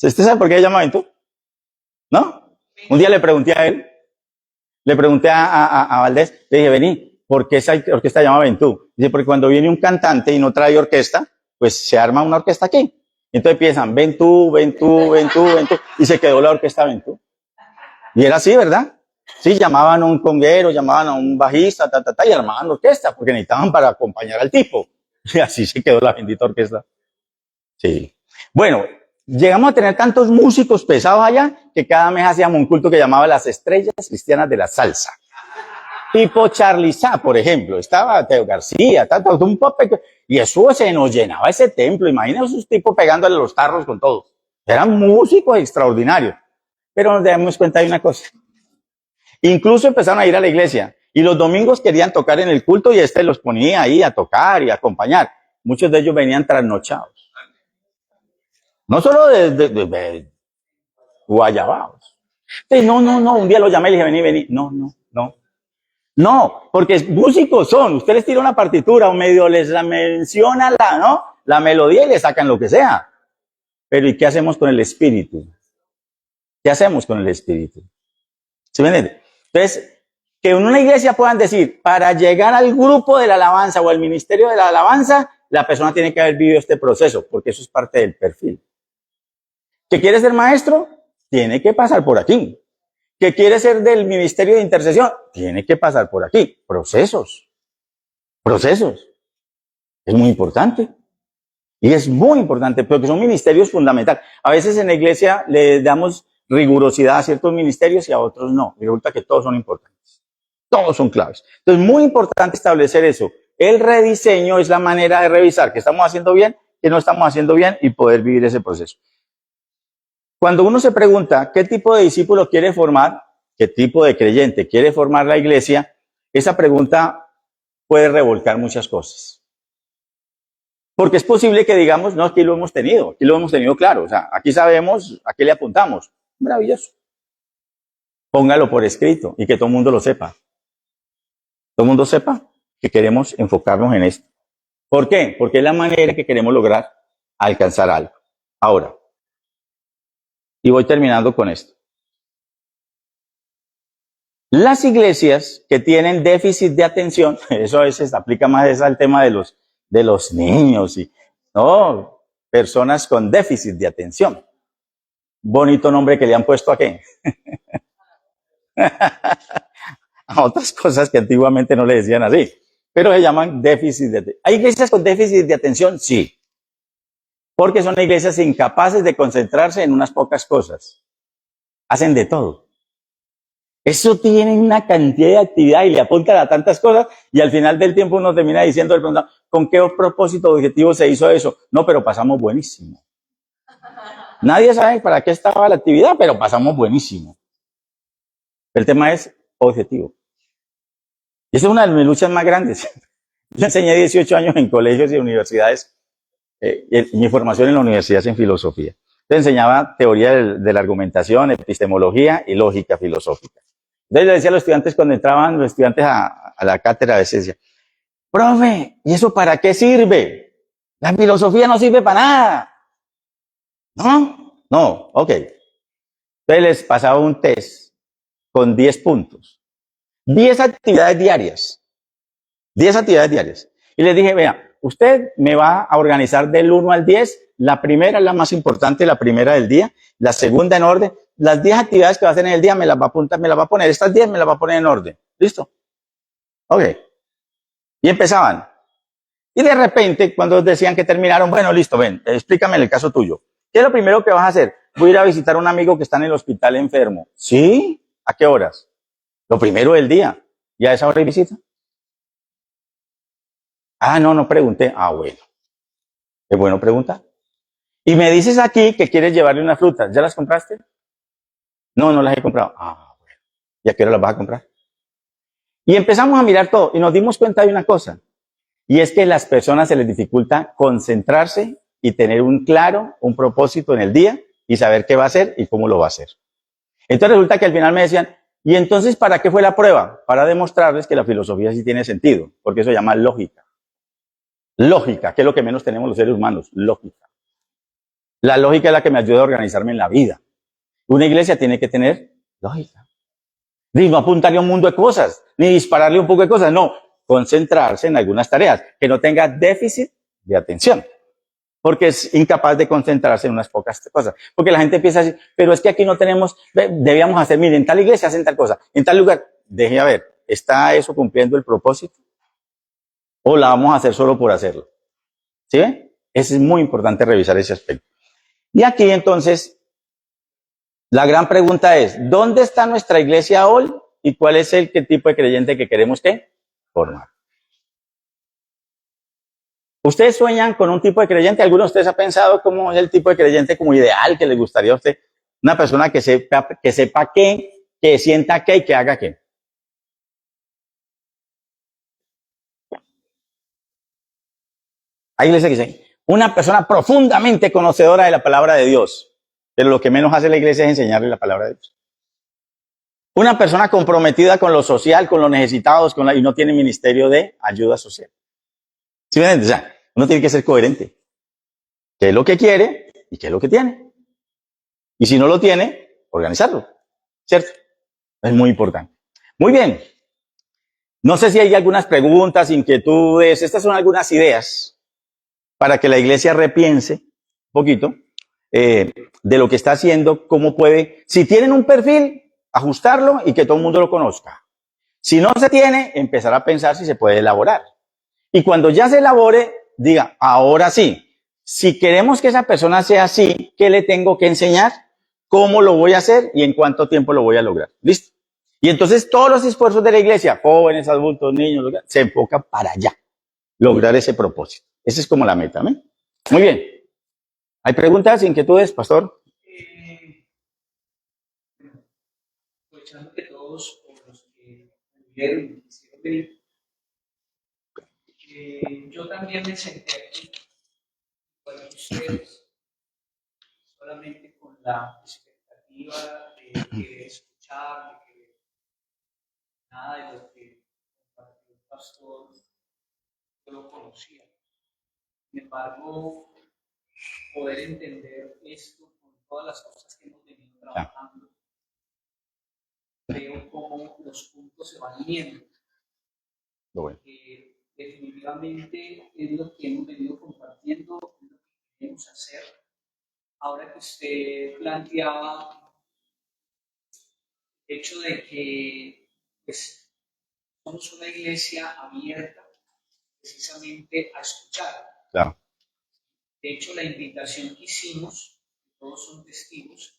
¿Usted sabe por qué se llama Ventú? ¿No? Un día le pregunté a él, le pregunté a Valdés, le dije, vení, ¿por qué esa orquesta se llama Ventú? Dice, porque cuando viene un cantante y no trae orquesta, pues se arma una orquesta aquí. Entonces empiezan, Ventú, Ventú, Ventú, Ventú, y se quedó la orquesta Ventú. Y era así, ¿verdad? Sí, llamaban a un conguero, llamaban a un bajista, y armaban orquesta, porque necesitaban para acompañar al tipo. Y así se quedó la bendita orquesta. Sí. Bueno, llegamos a tener tantos músicos pesados allá que cada mes hacíamos un culto que llamaba las Estrellas Cristianas de la Salsa. Tipo Charly Sá, por ejemplo. Estaba Teo García, un pop, y eso se nos llenaba ese templo. Imagínense esos tipos pegándole los tarros con todos. Eran músicos extraordinarios. Pero nos damos cuenta de una cosa. Incluso empezaron a ir a la iglesia y los domingos querían tocar en el culto y los ponía ahí a tocar y a acompañar. Muchos de ellos venían trasnochados. No solo de guayabados. No, un día lo llamé y le dije, vení. No, porque músicos son. Usted les tira una partitura o medio les menciona la melodía y le sacan lo que sea. Pero ¿y qué hacemos con el espíritu? ¿Qué hacemos con el espíritu? ¿Sí me entiende? Entonces, que en una iglesia puedan decir, para llegar al grupo de la alabanza o al ministerio de la alabanza, la persona tiene que haber vivido este proceso, porque eso es parte del perfil. ¿Que quiere ser maestro? Tiene que pasar por aquí. ¿Que quiere ser del ministerio de intercesión? Tiene que pasar por aquí. Procesos. Es muy importante. Y es muy importante, porque son ministerios fundamentales. A veces en la iglesia le damos rigurosidad a ciertos ministerios y a otros no. Y resulta que todos son importantes. Todos son claves. Entonces, muy importante establecer eso. El rediseño es la manera de revisar qué estamos haciendo bien, qué no estamos haciendo bien y poder vivir ese proceso. Cuando uno se pregunta qué tipo de discípulo quiere formar, qué tipo de creyente quiere formar la iglesia, esa pregunta puede revolcar muchas cosas. Porque es posible que digamos, no, aquí lo hemos tenido claro, o sea, aquí sabemos a qué le apuntamos. Maravilloso. Póngalo por escrito y que todo el mundo lo sepa. Todo el mundo sepa que queremos enfocarnos en esto. ¿Por qué? Porque es la manera que queremos lograr alcanzar algo. Ahora, y voy terminando con esto. Las iglesias que tienen déficit de atención, eso a veces aplica más al tema de los niños y no, personas con déficit de atención. Bonito nombre que le han puesto a qué. A otras cosas que antiguamente no le decían así, pero se llaman déficit de atención. ¿Hay iglesias con déficit de atención? Sí, porque son iglesias incapaces de concentrarse en unas pocas cosas. Hacen de todo. Eso tiene una cantidad de actividad y le apuntan a tantas cosas y al final del tiempo uno termina diciendo, ¿con qué propósito objetivo se hizo eso? No, pero pasamos buenísimo. Nadie sabe para qué estaba la actividad, pero pasamos buenísimo. El tema es objetivo. Y esa es una de mis luchas más grandes. Yo enseñé 18 años en colegios y universidades, mi formación en la universidad es en filosofía. Yo enseñaba teoría de la argumentación, epistemología y lógica filosófica. Entonces le decía a los estudiantes cuando entraban los estudiantes a la cátedra, a veces decía, profe, ¿y eso para qué sirve? La filosofía no sirve para nada. No, ok. Entonces les pasaba un test con 10 puntos. 10 actividades diarias. 10 actividades diarias. Y les dije, vea, usted me va a organizar del 1 al 10. La primera es la más importante, la primera del día. La segunda en orden. Las 10 actividades que va a hacer en el día me las va a apuntar, me las va a poner. Estas 10 me las va a poner en orden. ¿Listo? Ok. Y empezaban. Y de repente, cuando decían que terminaron, bueno, listo, ven, explícame el caso tuyo. ¿Qué es lo primero que vas a hacer? Voy a ir a visitar a un amigo que está en el hospital enfermo. ¿Sí? ¿A qué horas? Lo primero del día. ¿Y a esa hora hay visita? Ah, no pregunté. Ah, bueno. Es bueno preguntar. Y me dices aquí que quieres llevarle unas frutas. ¿Ya las compraste? No las he comprado. Ah, bueno. ¿Y a qué hora las vas a comprar? Y empezamos a mirar todo y nos dimos cuenta de una cosa. Y es que a las personas se les dificulta concentrarse y tener un propósito en el día y saber qué va a hacer y cómo lo va a hacer. Entonces resulta que al final me decían, ¿y entonces para qué fue la prueba? Para demostrarles que la filosofía sí tiene sentido, porque eso se llama lógica. Lógica, que es lo que menos tenemos los seres humanos, lógica. La lógica es la que me ayuda a organizarme en la vida. Una iglesia tiene que tener lógica. Ni no apuntarle a un mundo de cosas, ni dispararle un poco de cosas, no. concentrarse en algunas tareas, que no tenga déficit de atención, porque es incapaz de concentrarse en unas pocas cosas. Porque la gente empieza a decir, pero es que aquí no tenemos, debíamos hacer, miren, en tal iglesia hacen tal cosa, en tal lugar, deje a ver, ¿está eso cumpliendo el propósito? ¿O la vamos a hacer solo por hacerlo? ¿Sí ven? Es muy importante revisar ese aspecto. Y aquí entonces, la gran pregunta es, ¿dónde está nuestra iglesia hoy? ¿Y cuál es el tipo de creyente que queremos que formar? ¿Ustedes sueñan con un tipo de creyente? ¿Alguno de ustedes ha pensado cómo es el tipo de creyente como ideal que le gustaría a usted? Una persona que sepa qué, que sienta qué y que haga qué. Hay iglesias que dicen, una persona profundamente conocedora de la palabra de Dios, pero lo que menos hace la iglesia es enseñarle la palabra de Dios. Una persona comprometida con lo social, con los necesitados, y no tiene ministerio de ayuda social. ¿Sí ven? O sea, uno tiene que ser coherente. ¿Qué es lo que quiere y qué es lo que tiene? Y si no lo tiene, organizarlo. ¿Cierto? Es muy importante. Muy bien. No sé si hay algunas preguntas, inquietudes. Estas son algunas ideas para que la iglesia repiense un poquito de lo que está haciendo, cómo puede, si tienen un perfil, ajustarlo y que todo el mundo lo conozca. Si no se tiene, empezar a pensar si se puede elaborar. Y cuando ya se elabore, diga, ahora sí, si queremos que esa persona sea así, ¿qué le tengo que enseñar? ¿Cómo lo voy a hacer? ¿Y en cuánto tiempo lo voy a lograr? ¿Listo? Y entonces todos los esfuerzos de la iglesia, jóvenes, adultos, niños, se enfocan para allá, lograr ese propósito. Esa es como la meta, ¿no? Muy bien. ¿Hay preguntas, inquietudes, pastor? Aprovechando que todos los que vivieron y quisieron venir, yo también me senté aquí con ustedes solamente con la expectativa de escuchar, de que nada de lo que compartió el pastor yo lo conocía. Sin embargo, poder entender esto con todas las cosas que hemos venido trabajando, veo cómo los puntos se van uniendo. Bueno. Definitivamente es lo que hemos venido compartiendo, es lo que queremos hacer. Ahora que usted planteaba el hecho de que pues, somos una iglesia abierta precisamente a escuchar. Claro. De hecho, la invitación que hicimos, todos son testigos,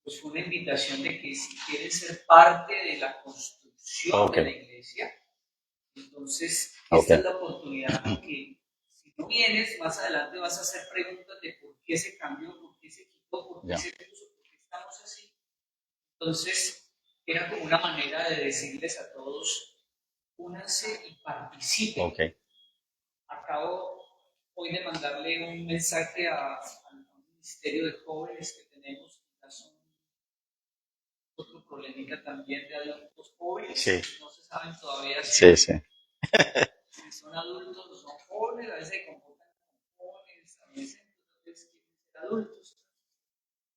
pues fue una invitación de que si quieren ser parte de la construcción de la iglesia, entonces esta es la oportunidad porque si no vienes, más adelante vas a hacer preguntas de por qué se cambió, por qué se quitó, por qué se puso, por qué estamos así. Entonces, era como una manera de decirles a todos, únanse y participen. Acabo hoy de mandarle un mensaje al Ministerio de Jóvenes que tenemos, otro problemita también de adultos jóvenes, sí. No se saben todavía si son adultos o son jóvenes, a veces se comportan como jóvenes, a veces entonces quieren ser adultos.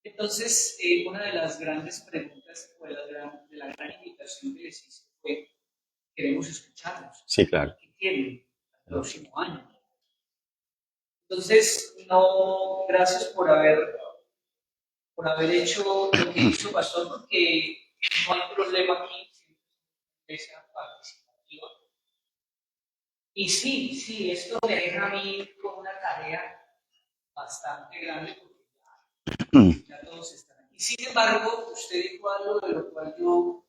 Entonces, una de las grandes preguntas o de la gran invitación que les hice fue, queremos escucharlos. Sí, claro. ¿Qué quieren el próximo año? Entonces, no, gracias por haber hecho lo que hizo Pastor, porque no hay problema aquí, siempre sea participativa. Y sí, esto me deja a mí con una tarea bastante grande, porque ya todos están aquí. Sin embargo, usted dijo algo de lo cual yo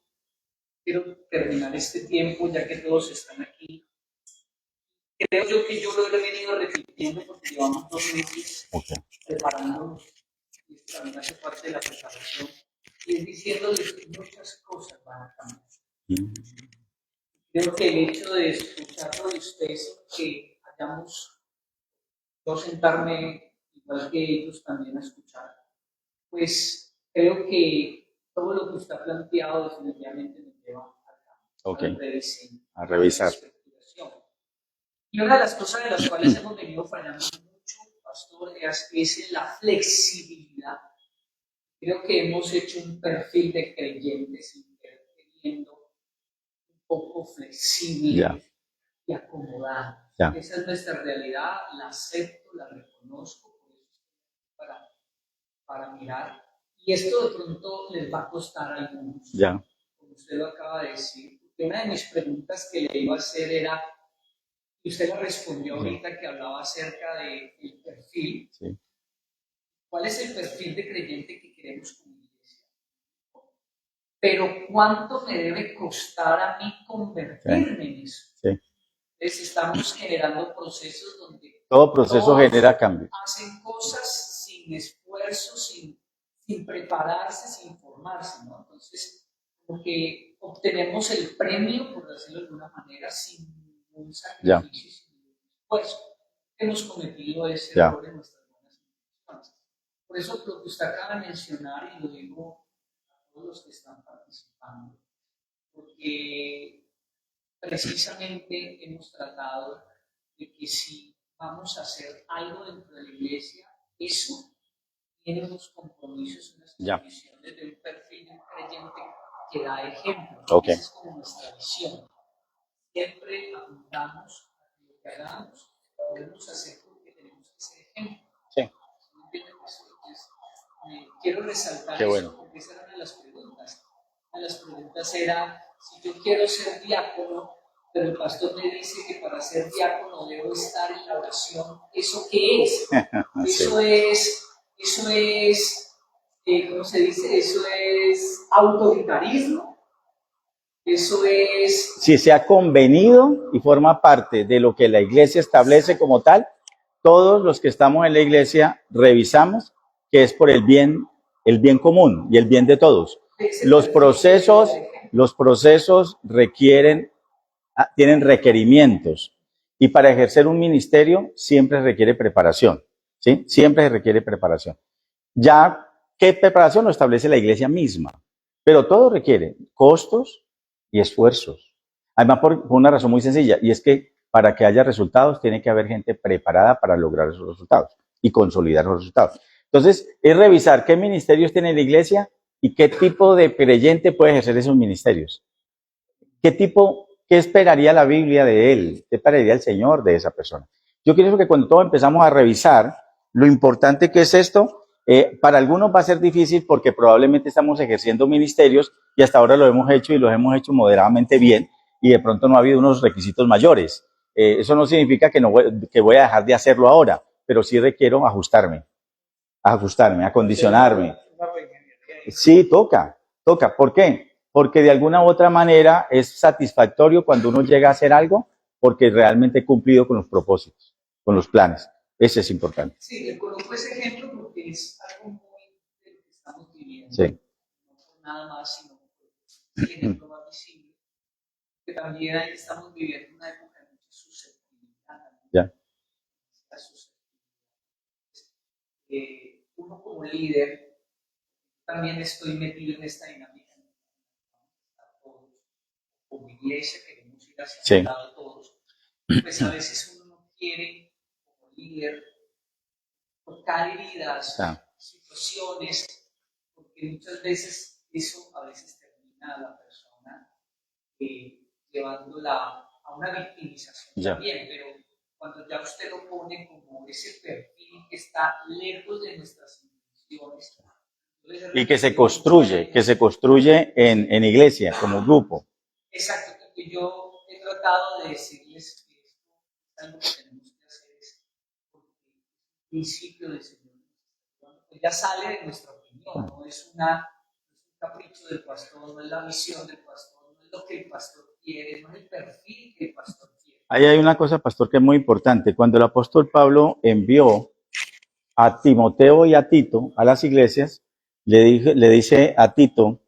quiero terminar este tiempo, ya que todos están aquí. Creo yo que yo lo he venido repitiendo porque llevamos 2 meses preparándonos, y esto también hace parte de la preparación, y es diciéndoles que muchas cosas van a cambiar. Creo que el hecho de escucharlo de ustedes, que hayamos yo sentarme igual que ellos también a escuchar, pues creo que todo lo que está planteado definitivamente nos lleva a revisar. Y una de las cosas de las cuales hemos venido fallando mucho, Pastor, es en la flexibilidad. Creo que hemos hecho un perfil de creyentes queriendo un poco flexible. y acomodado. Ya. Esa es nuestra realidad, la acepto, la reconozco, para mirar. Y esto de pronto les va a costar a algunos, Ya. como usted lo acaba de decir. Porque una de mis preguntas que le iba a hacer era, y usted la respondió ahorita que hablaba acerca del perfil. Sí. ¿Cuál es el perfil de creyente que queremos como iglesia? Pero ¿cuánto me debe costar a mí convertirme en eso? Sí. Entonces estamos generando procesos donde todo proceso genera cambio. Hacen cosas sin esfuerzo, sin prepararse, sin formarse, ¿no? Entonces, porque obtenemos el premio, por decirlo de alguna manera, sin ningún sacrificio, sin ningún esfuerzo. Hemos cometido ese error en nuestras buenas intenciones. Por eso lo que usted acaba de mencionar, y lo digo a todos los que están participando, porque precisamente hemos tratado de que si vamos a hacer algo dentro de la iglesia, eso tiene unos compromisos, unas condiciones de un perfil de un creyente que da ejemplo. Okay. Esa es como nuestra visión. Siempre apuntamos a que lo que hagamos podemos hacer porque tenemos que ser ejemplo. Sí. Quiero resaltar eso porque esa era una de las preguntas. Una de las preguntas era, si yo quiero ser diácono, pero el pastor me dice que para ser diácono debo estar en la oración, ¿eso qué es? Sí. Eso es, ¿cómo se dice? Eso es autoritarismo. Eso es... Si se ha convenido y forma parte de lo que la iglesia establece como tal, todos los que estamos en la iglesia revisamos que es por el bien común y el bien de todos. Los procesos tienen requerimientos, y para ejercer un ministerio siempre requiere preparación, ¿sí? Siempre requiere preparación. Ya, ¿qué preparación lo establece la iglesia misma? Pero todo requiere costos y esfuerzos. Además, por una razón muy sencilla, y es que para que haya resultados tiene que haber gente preparada para lograr esos resultados y consolidar los resultados. Entonces, es revisar qué ministerios tiene la iglesia y qué tipo de creyente puede ejercer esos ministerios. ¿Qué esperaría la Biblia de él? ¿Qué esperaría el Señor de esa persona? Yo creo que cuando todos empezamos a revisar lo importante que es esto, para algunos va a ser difícil porque probablemente estamos ejerciendo ministerios y hasta ahora lo hemos hecho y los hemos hecho moderadamente bien y de pronto no ha habido unos requisitos mayores. Eso no significa que voy a dejar de hacerlo ahora, pero sí requiero ajustarme, acondicionarme. Sí, toca. ¿Por qué? Porque de alguna u otra manera es satisfactorio cuando uno llega a hacer algo porque realmente he cumplido con los propósitos, con los planes. Ese es importante. Sí, le coloco ese ejemplo porque es algo muy de lo que estamos viviendo. Sí. No por nada más, sino por el ejemplo más visible. Que también ahí estamos viviendo una época de mucha susceptibilidad. Ya. Uno como líder, también estoy metido en esta dinámica. Como iglesia queremos ir hacia el lado todos. Pues a veces uno no quiere, como líder, tocar heridas, situaciones, porque muchas veces eso a veces termina a la persona llevándola a una victimización también, pero cuando ya usted lo pone como ese perfil que está lejos de nuestras intenciones. Y que se construye en iglesia, como grupo. Exacto, porque yo he tratado de decirles que esto es algo que tenemos que hacer, es porque el principio del Señor pues ya sale de nuestra opinión, no es un capricho del pastor, no es la visión del pastor, no es lo que el pastor quiere, no es el perfil que el pastor quiere. Ahí hay una cosa, pastor, que es muy importante. Cuando el apóstol Pablo envió a Timoteo y a Tito a las iglesias, le dice a Tito,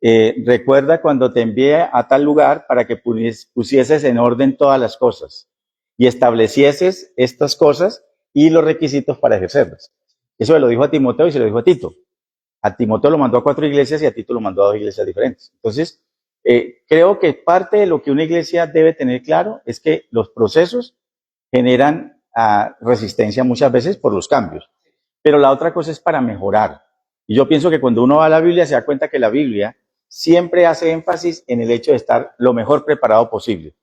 recuerda cuando te envié a tal lugar para que pusieses en orden todas las cosas y establecieses estas cosas y los requisitos para ejercerlas. Eso se lo dijo a Timoteo y se lo dijo a Tito. A Timoteo lo mandó a 4 iglesias y a Tito lo mandó a 2 iglesias diferentes. Entonces, creo que parte de lo que una iglesia debe tener claro es que los procesos generan resistencia muchas veces por los cambios. Pero la otra cosa es para mejorar. Y yo pienso que cuando uno va a la Biblia se da cuenta que la Biblia siempre hace énfasis en el hecho de estar lo mejor preparado posible.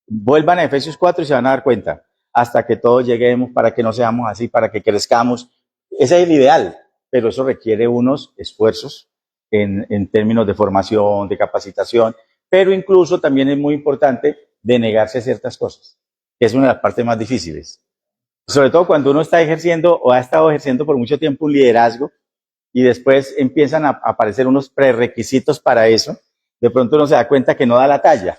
Vuelvan a Efesios 4 y se van a dar cuenta, hasta que todos lleguemos, para que no seamos así, para que crezcamos. Ese es el ideal, pero eso requiere unos esfuerzos en términos de formación, de capacitación, pero incluso también es muy importante de negarse a ciertas cosas, que es una de las partes más difíciles. Sobre todo cuando uno está ejerciendo o ha estado ejerciendo por mucho tiempo un liderazgo y después empiezan a aparecer unos prerequisitos para eso, de pronto uno se da cuenta que no da la talla,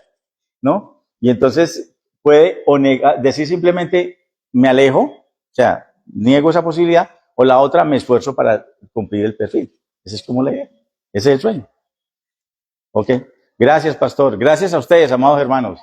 ¿no? Y entonces puede o decir simplemente me alejo, o sea, niego esa posibilidad, o la otra me esfuerzo para cumplir el perfil. Esa es como la idea, ese es el sueño. ¿Ok? Gracias, pastor. Gracias a ustedes, amados hermanos.